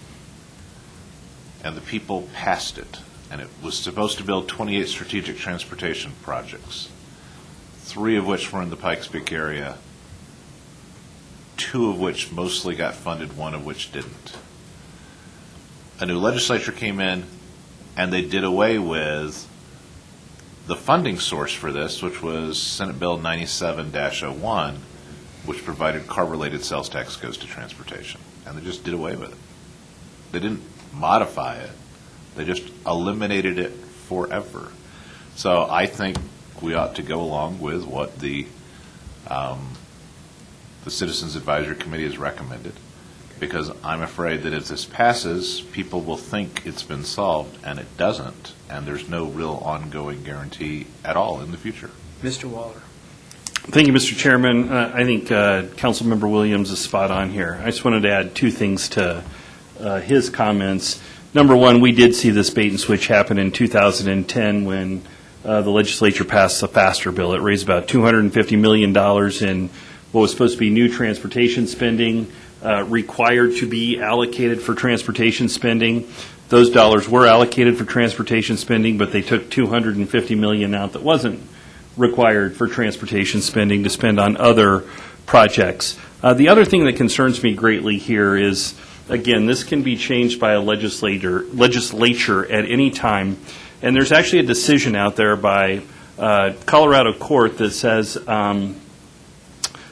And the people passed it. And it was supposed to build 28 strategic transportation projects, 3 of which were in the Pikes Peak area, 2 of which mostly got funded, 1 of which didn't. A new legislature came in, and they did away with the funding source for this, which was Senate Bill 97-01, which provided car-related sales tax goes to transportation. And they just did away with it. They didn't modify it. They just eliminated it forever. So I think we ought to go along with what the Citizens Advisory Committee has recommended, because I'm afraid that if this passes, people will think it's been solved, and it doesn't, and there's no real ongoing guarantee at all in the future. Mr. Waller. Thank you, Mr. Chairman. I think Councilmember Williams is spot on here. I just wanted to add 2 things to his comments. Number one, we did see this bait and switch happen in 2010 when the legislature passed the FASTER bill. It raised about $250 million in what was supposed to be new transportation spending, required to be allocated for transportation spending. Those dollars were allocated for transportation spending, but they took $250 million out that wasn't required for transportation spending to spend on other projects. The other thing that concerns me greatly here is, again, this can be changed by a legislature at any time, and there's actually a decision out there by Colorado court that says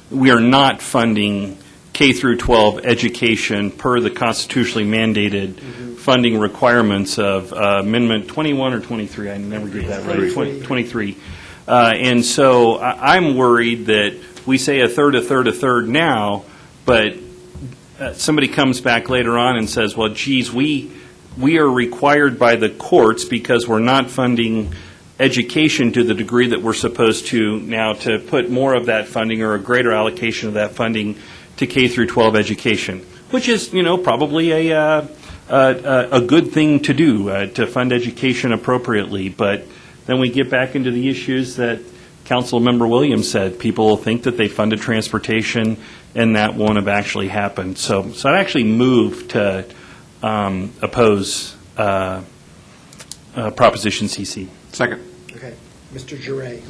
we are not funding K through 12 education per the constitutionally mandated funding requirements of Amendment 21 or 23. I never get that right. 23. And so I'm worried that we say a third now, but somebody comes back later on and says, well, geez, we are required by the courts because we're not funding education to the degree that we're supposed to now to put more of that funding or a greater allocation of that funding to K through 12 education, which is, probably a good thing to do, to fund education appropriately. But then we get back into the issues that Councilmember Williams said. People will think that they funded transportation, and that won't have actually happened. So I actually moved to oppose Proposition CC. Second. Okay. Mr. Giray.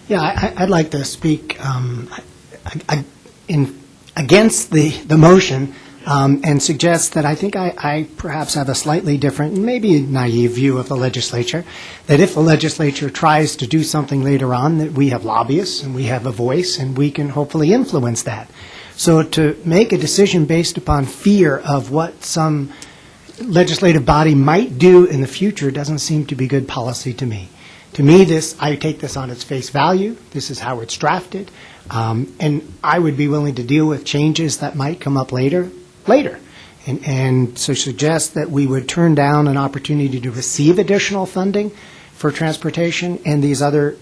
Yeah, I'd like to speak against the motion and suggest that I think I perhaps have a slightly different, maybe naive view of the legislature, that if the legislature tries to do something later on, that we have lobbyists and we have a voice and we can hopefully influence that. So to make a decision based upon fear of what some legislative body might do in the future doesn't seem to be good policy to me. To me, I take this on its face value. This is how it's drafted. And I would be willing to deal with changes that might come up later. And so suggest that we would turn down an opportunity to receive additional funding for transportation and these other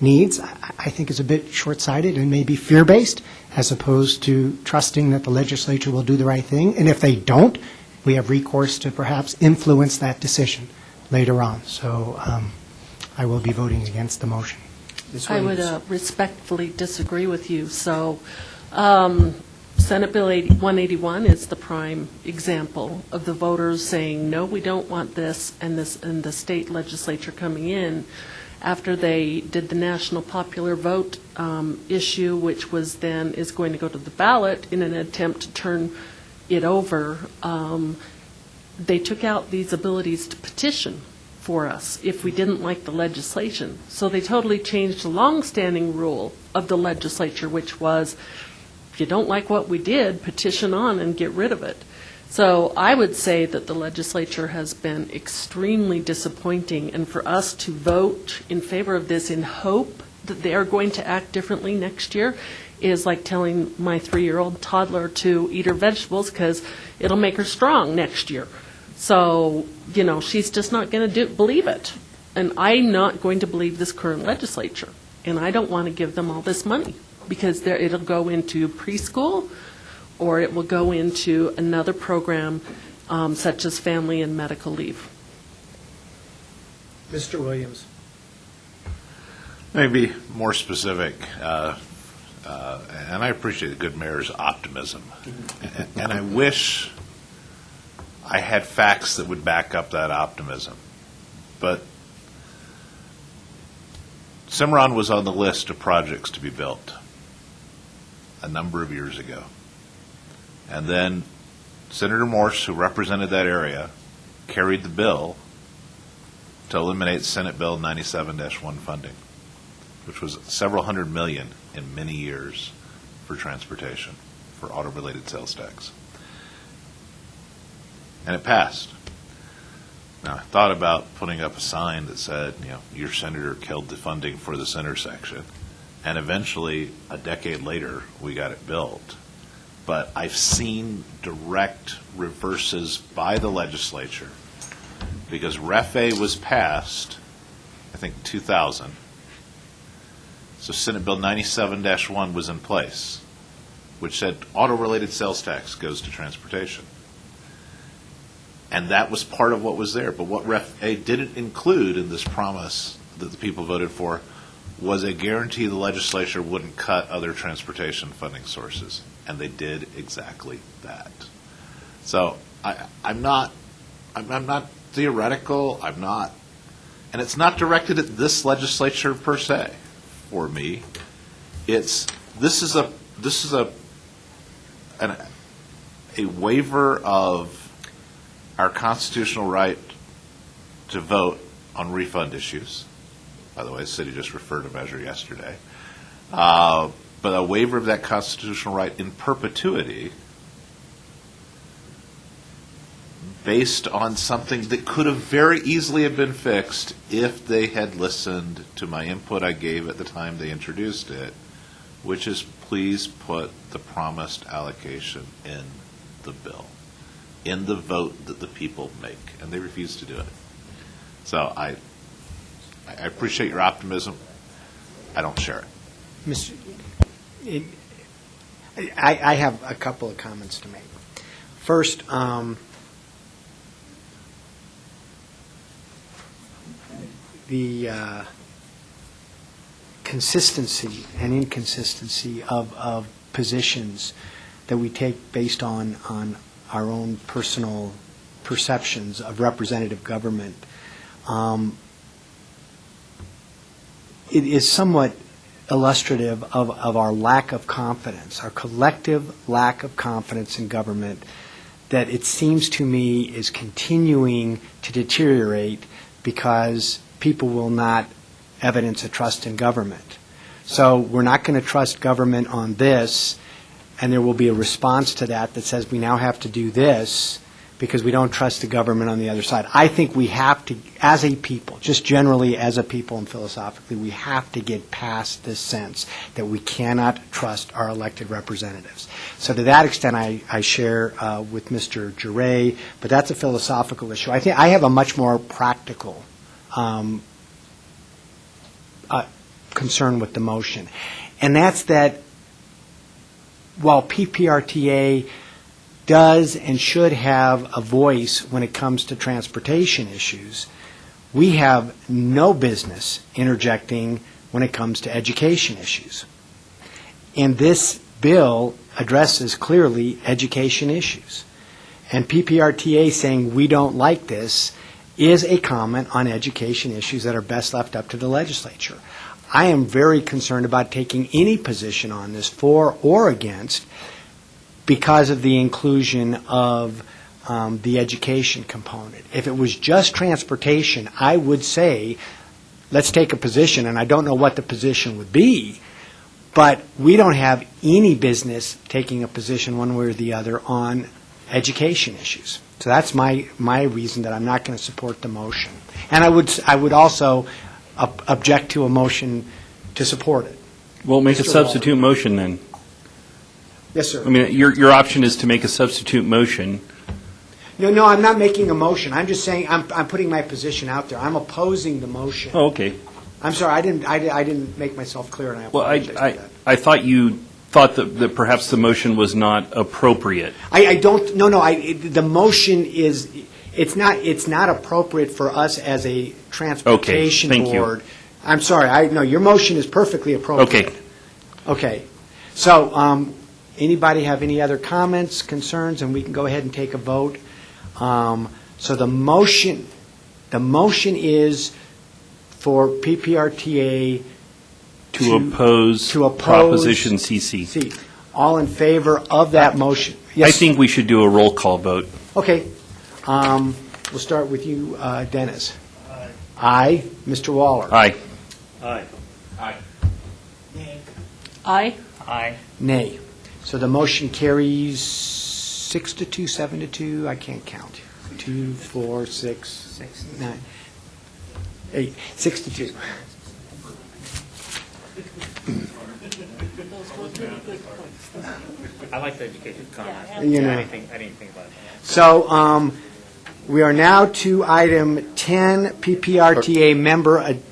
needs, I think is a bit short-sighted and maybe fear-based, as opposed to trusting that the legislature will do the right thing. And if they don't, we have recourse to perhaps influence that decision later on. So I will be voting against the motion. I would respectfully disagree with you. So Senate Bill 181 is the prime example of the voters saying, no, we don't want this, and the state legislature coming in after they did the national popular vote issue, which was then is going to go to the ballot in an attempt to turn it over. They took out these abilities to petition for us if we didn't like the legislation. So they totally changed the longstanding rule of the legislature, which was, if you don't like what we did, petition on and get rid of it. So I would say that the legislature has been extremely disappointing, and for us to vote in favor of this in hope that they are going to act differently next year is like telling my 3-year-old toddler to eat her vegetables because it'll make her strong next year. So, you know, she's just not going to believe it. And I'm not going to believe this current legislature. And I don't want to give them all this money because it'll go into preschool or it will go into another program such as family and medical leave. Mr. Williams. Maybe more specific, and I appreciate the good mayor's optimism. And I wish I had facts that would back up that optimism. But Cimarron was on the list of projects to be built a number of years ago. And then Senator Morse, who represented that area, carried the bill to eliminate Senate Bill 97-1 funding, which was several hundred million in many years for transportation, for auto-related sales tax. And it passed. Now, I thought about putting up a sign that said, you know, your senator killed the funding for this intersection. And eventually, a decade later, we got it built. But I've seen direct reverses by the legislature because Ref A was passed, I think, 2000. So Senate Bill 97-1 was in place, which said auto-related sales tax goes to transportation. And that was part of what was there. But what Ref A didn't include in this promise that the people voted for was a guarantee the legislature wouldn't cut other transportation funding sources. And they did exactly that. So I'm not theoretical. I'm not, and it's not directed at this legislature per se. For me, this is a waiver of our constitutional right to vote on refund issues. By the way, the city just referred a measure yesterday. But a waiver of that constitutional right in perpetuity based on something that could have very easily have been fixed if they had listened to my input I gave at the time they introduced it, which is please put the promised allocation in the bill, in the vote that the people make, and they refused to do it. So I appreciate your optimism. I don't share it. I have a couple of comments to make. First, the consistency and inconsistency of positions that we take based on our own personal perceptions of representative government. It is somewhat illustrative of our lack of confidence, our collective lack of confidence in government that it seems to me is continuing to deteriorate because people will not evidence a trust in government. So we're not going to trust government on this, and there will be a response to that that says we now have to do this because we don't trust the government on the other side. I think we have to, as a people, just generally as a people and philosophically, we have to get past this sense that we cannot trust our elected representatives. So to that extent, I share with Mr. Giray, but that's a philosophical issue. I think I have a much more practical concern with the motion, and that's that while PPRTA does and should have a voice when it comes to transportation issues, we have no business interjecting when it comes to education issues. And this bill addresses clearly education issues. And PPRTA saying we don't like this is a comment on education issues that are best left up to the legislature. I am very concerned about taking any position on this, for or against, because of the inclusion of the education component. If it was just transportation, I would say, let's take a position, and I don't know what the position would be, but we don't have any business taking a position one way or the other on education issues. So that's my reason that I'm not going to support the motion. And I would also object to a motion to support it. Well, make a Mr. substitute motion then. Yes, sir. I mean, your option is to make a substitute motion. No, I'm not making a motion. I'm just saying, I'm putting my position out there. I'm opposing the motion. Oh, okay. I'm sorry, I didn't make myself clear, and I Well, apologize for that. I thought you thought that perhaps the motion was not appropriate. I don't, no, the motion is, it's not appropriate for us as a transportation thank you. board. I'm sorry, no, your motion is perfectly appropriate. Okay. Okay. So, anybody have any other comments, concerns, and we can go ahead and take a vote. So the motion is for PPRTA To oppose Proposition CC. C. All in favor of that motion? I Yes. think we should do a roll call vote. Okay. We'll start with you, Dennis. Aye. Aye. Mr. Waller? Aye. Aye. Aye. Aye. Nay. So the motion carries 6-2, 7-2, I can't count. 2, 4, 6, 9, 8, 6-2. I like the education comment. You know. I didn't think about it. So we are now to item 10, PPRTA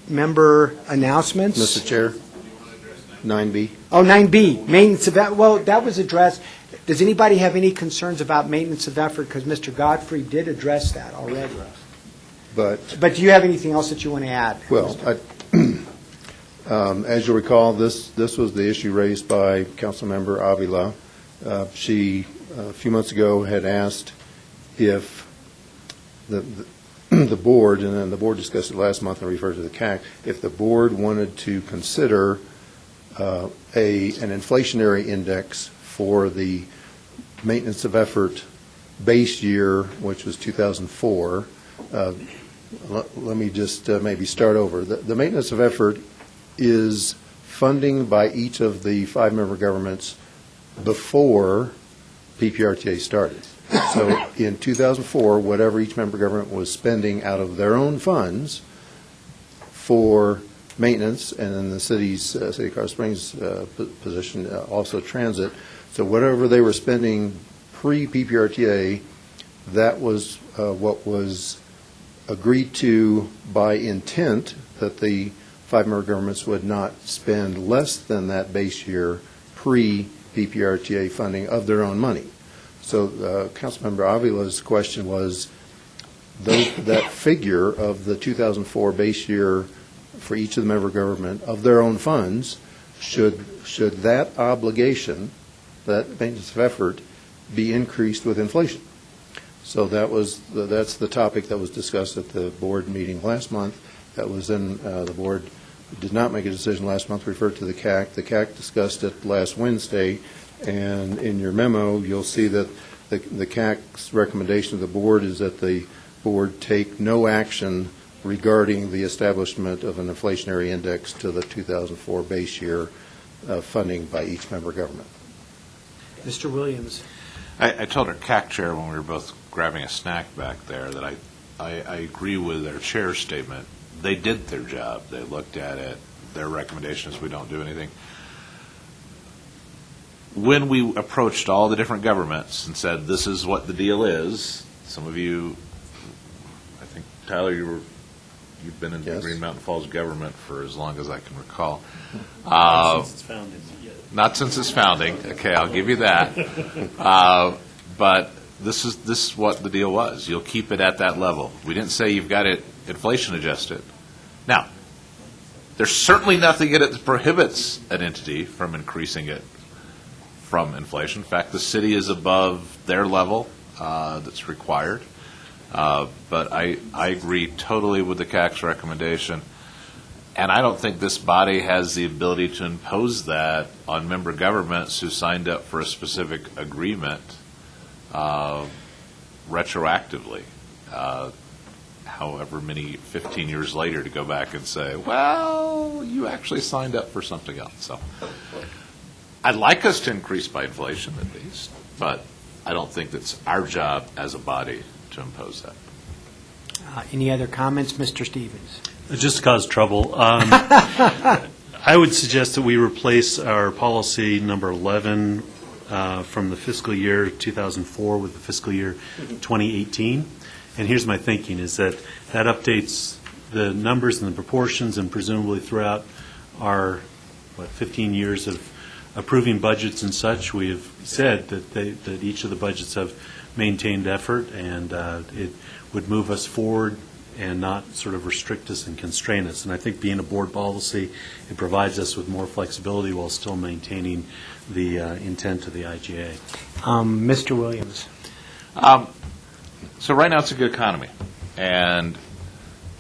member announcements. Mr. Chair, 9B. Oh, 9B, maintenance of, well, that was addressed. Does anybody have any concerns about maintenance of effort? Because Mr. Godfrey did address that already. But, But do you have anything else that you want to add? well, as you'll recall, this was the issue raised by Councilmember Avila. She, a few months ago, had asked if the board, and then the board discussed it last month and referred to the CAC, if the board wanted to consider an inflationary index for the maintenance of effort base year, which was 2004. Let me just maybe start over. The maintenance of effort is funding by each of the 5 member governments before PPRTA started. So in 2004, whatever each member government was spending out of their own funds for maintenance, and in the City of Colorado Springs position, also transit, so whatever they were spending pre-PPRTA, that was what was agreed to by intent, that the 5 member governments would not spend less than that base year pre-PPRTA funding of their own money. So Councilmember Avila's question was, that figure of the 2004 base year for each of the member government of their own funds, should that obligation, that maintenance of effort, be increased with inflation? So that's the topic that was discussed at the board meeting last month. That was in, the board did not make a decision last month, referred to the CAC. The CAC discussed it last Wednesday, and in your memo, you'll see that the CAC's recommendation of the board is that the board take no action regarding the establishment of an inflationary index to the 2004 base year funding by each member government. Mr. Williams. I told our CAC chair when we were both grabbing a snack back there that I agree with their chair's statement. They did their job. They looked at it. Their recommendation is we don't do anything. When we approached all the different governments and said, this is what the deal is, some of you, I think, Tyler, you've been in Yes. Green Mountain Falls government for as long as I can recall. Not since its founding. Not since its founding. Okay, I'll give you that. But this is what the deal was. You'll keep it at that level. We didn't say you've got it inflation adjusted. Now, there's certainly nothing in it that prohibits an entity from increasing it from inflation. In fact, the city is above their level that's required. But I agree totally with the CAC's recommendation. And I don't think this body has the ability to impose that on member governments who signed up for a specific agreement retroactively. However many 15 years later to go back and say, well, you actually signed up for something else. So I'd like us to increase by inflation at least, but I don't think that's our job as a body to impose that. Any other comments, Mr. Stevens? Just to cause trouble, I would suggest that we replace our policy number 11 from the fiscal year 2004 with the fiscal year 2018. And here's my thinking, is that updates the numbers and the proportions, and presumably throughout our, 15 years of approving budgets and such, we have said that each of the budgets have maintained effort, and it would move us forward and not sort of restrict us and constrain us. And I think being a board policy, it provides us with more flexibility while still maintaining the intent of the IGA. Mr. Williams. So right now it's a good economy, and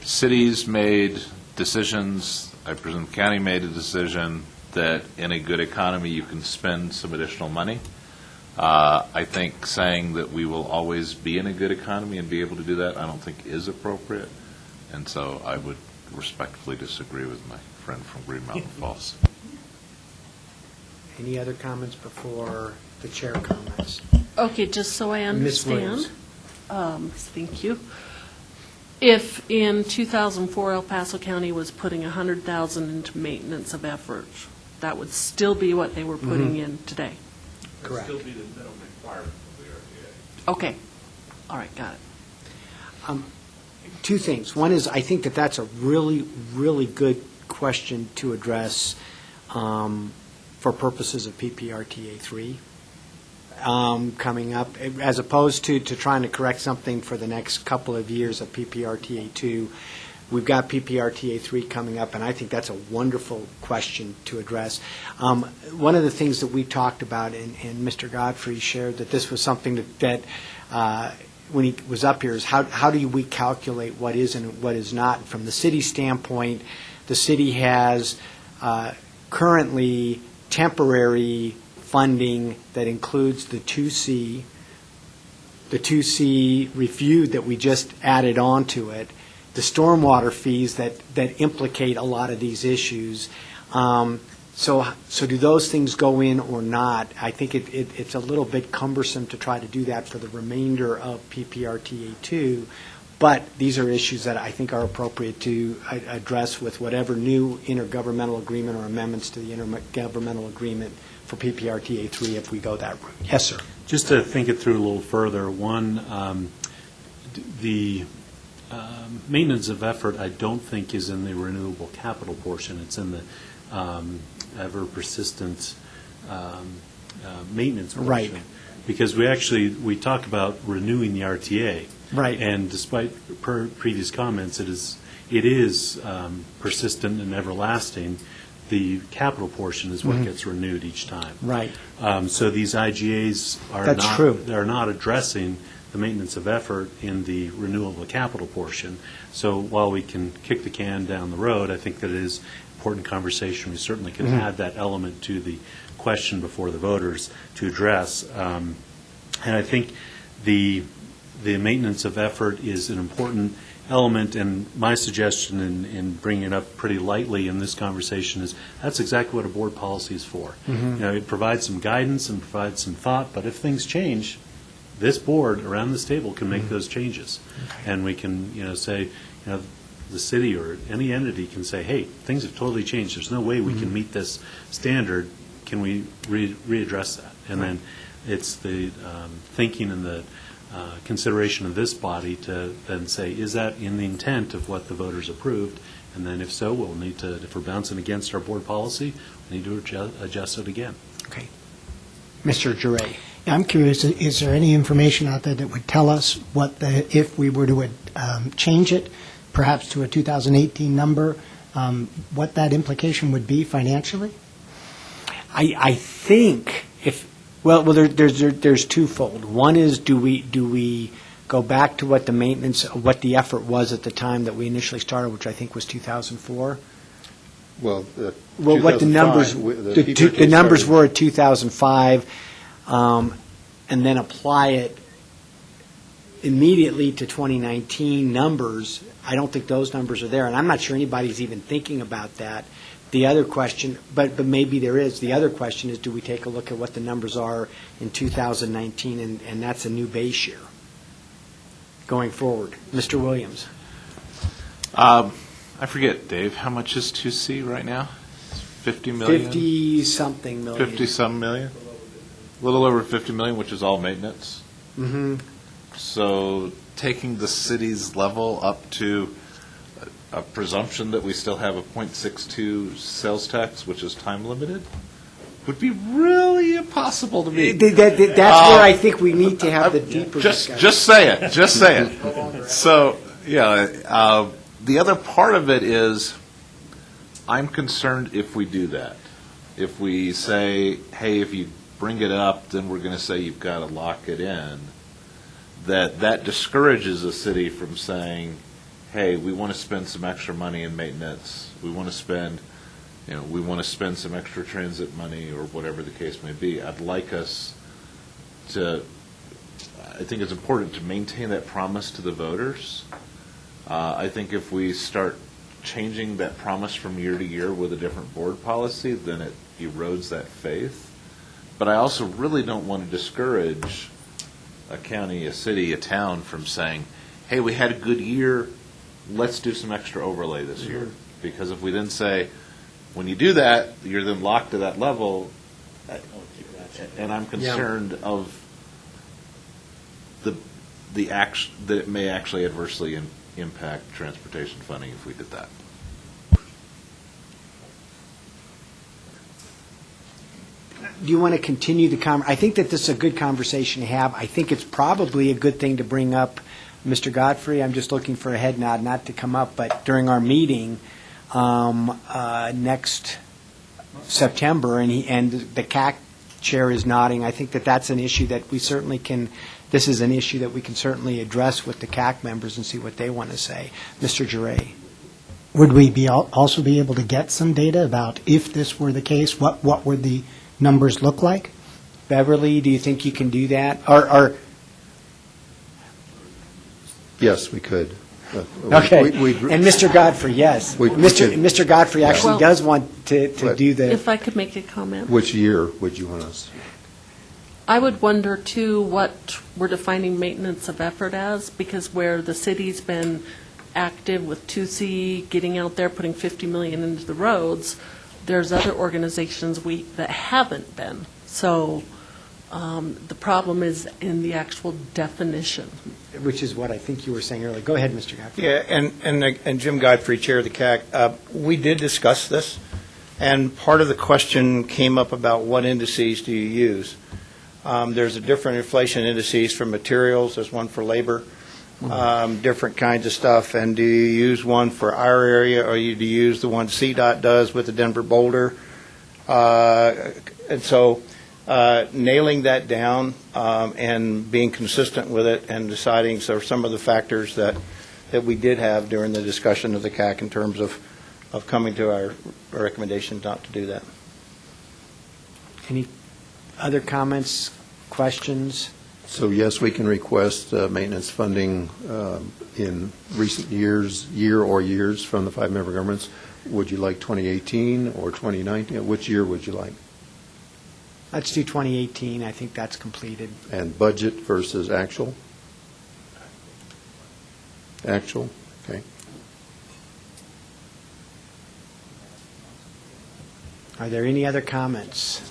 cities made decisions, I presume the county made a decision that in a good economy you can spend some additional money. I think saying that we will always be in a good economy and be able to do that, I don't think is appropriate. And so I would respectfully disagree with my friend from Green Mountain Falls. Any other comments before the chair comments? Okay, just so I Ms. understand. Williams. Thank you. If in 2004 El Paso County was putting $100,000 into maintenance of effort, that would still be what they were putting in today? Correct. Still be the minimum requirement of the RTA. Okay. All right, got it. Two things. One is, I think that's a really, really good question to address for purposes of PPRTA 3 coming up, as opposed to trying to correct something for the next couple of years of PPRTA 2. We've got PPRTA 3 coming up, and I think that's a wonderful question to address. One of the things that we talked about, and Mr. Godfrey shared that this was something that when he was up here, is how do we calculate what is and what is not. From the city standpoint, the city has currently temporary funding that includes the 2C review that we just added on to it, the stormwater fees that implicate a lot of these issues. So do those things go in or not? I think it's a little bit cumbersome to try to do that for the remainder of PPRTA 2, but these are issues that I think are appropriate to address with whatever new intergovernmental agreement or amendments to the intergovernmental agreement for PPRTA 3 if we go that route. Yes, sir. Just to think it through a little further, one, the maintenance of effort I don't think is in the renewable capital portion. It's in the ever persistent maintenance portion. Right. Because we talk about renewing the RTA. Right. And despite previous comments, it is persistent and everlasting. The capital portion is what gets renewed each time. Right. So these IGAs are not addressing the maintenance of effort in the renewable capital portion. So while we can kick the can down the road, I think that it is important conversation. We certainly can add that element to the question before the voters to address. And I think the maintenance of effort is an important element, and my suggestion in bringing it up pretty lightly in this conversation is that's exactly what a board policy is for. It provides some guidance and provides some thought, but if things change, this board around this table can make those changes. And we can say, the city or any entity can say, hey, things have totally changed. There's no way we can meet this standard. Can we readdress that? And then it's the thinking and the consideration of this body to then say, is that in the intent of what the voters approved? And then if so, we'll need to, if we're bouncing against our board policy, we need to adjust it again. Okay. Mr. Juray. I'm curious, is there any information out there that would tell us if we were to change it, perhaps to a 2018 number, what that implication would be financially? I think Well, there's twofold. One is, do we go back to what the maintenance, what the effort was at the time that we initially started, which I think was 2004? Well, What the numbers, the numbers were at 2005, and then apply it immediately to 2019 numbers. I don't think those numbers are there, and I'm not sure anybody's even thinking about that. The other question, but maybe there is, the other question is, do we take a look at what the numbers are in 2019, and that's a new base year going forward. Mr. Williams. I forget, Dave, how much is 2C right now? 50 million? 50-something million. 50-some million? A little over 50 million, which is all maintenance. Mm-hmm. So taking the city's level up to a presumption that we still have a .62 sales tax, which is time limited, would be really impossible to meet. That's where I think we need to have the deeper discussion. Just say it. So, yeah, the other part of it is, I'm concerned if we do that. If we say, hey, if you bring it up, then we're going to say you've got to lock it in, that discourages a city from saying, hey, we want to spend some extra money in maintenance. We want to spend some extra transit money or whatever the case may be. I think it's important to maintain that promise to the voters. I think if we start changing that promise from year to year with a different board policy, then it erodes that faith. But I also really don't want to discourage a county, a city, a town from saying, hey, we had a good year, let's do some extra overlay this year. Because if we then say, when you do that, you're then locked to that level, and I'm concerned of the action that it may actually adversely impact transportation funding if we did that. Do you want to continue the I think that this is a good conversation to have. I think it's probably a good thing to bring up, Mr. Godfrey. I'm just looking for a head nod, not to come up, but during our meeting next September, and the CAC chair is nodding. I think that that's an issue that we certainly can. This is an issue that we can certainly address with the CAC members and see what they want to say. Mr. Giray. Would we also be able to get some data about if this were the case, what would the numbers look like? Beverly, do you think you can do that? Or Yes, we could. Okay. And Mr. Godfrey, yes. Mr. Godfrey actually does want to do the... If I could make a comment. Which year would you want us? I would wonder, too, what we're defining maintenance of effort as, because where the city's been active with 2C, getting out there, putting $50 million into the roads, there's other organizations that haven't been. So the problem is in the actual definition. Which is what I think you were saying earlier. Go ahead, Mr. Godfrey. Yeah, and Jim Godfrey, Chair of the CAC, we did discuss this, and part of the question came up about what indices do you use. There's a different inflation indices for materials, there's one for labor, different kinds of stuff, and do you use one for our area, or do you use the one CDOT does with the Denver Boulder? And so nailing that down and being consistent with it and deciding some of the factors that we did have during the discussion of the CAC in terms of coming to our recommendation not to do that. Any other comments, questions? So yes, we can request maintenance funding in recent years, years from the five member governments. Would you like 2018 or 2019? Which year would you like? Let's do 2018. I think that's completed. And budget versus actual? Actual, okay. Are there any other comments?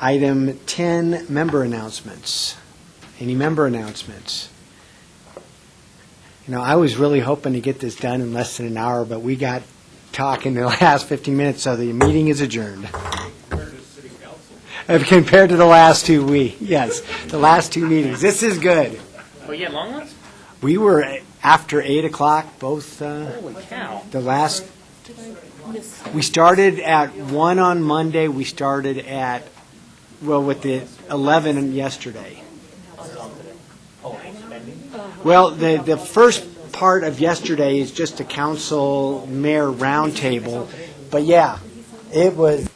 Item 10, member announcements. Any member announcements? You know, I was really hoping to get this done in less than an hour, but we got talking the last 15 minutes, so the meeting is adjourned. Compared to the last 2 weeks, yes, the last 2 meetings. This is good. Oh, yeah, long ones? We were after 8 o'clock, both Holy cow. the last, We started at 1 on Monday, we started at, well, with the 11 yesterday. Well, the first part of yesterday is just a council mayor roundtable, but yeah, it was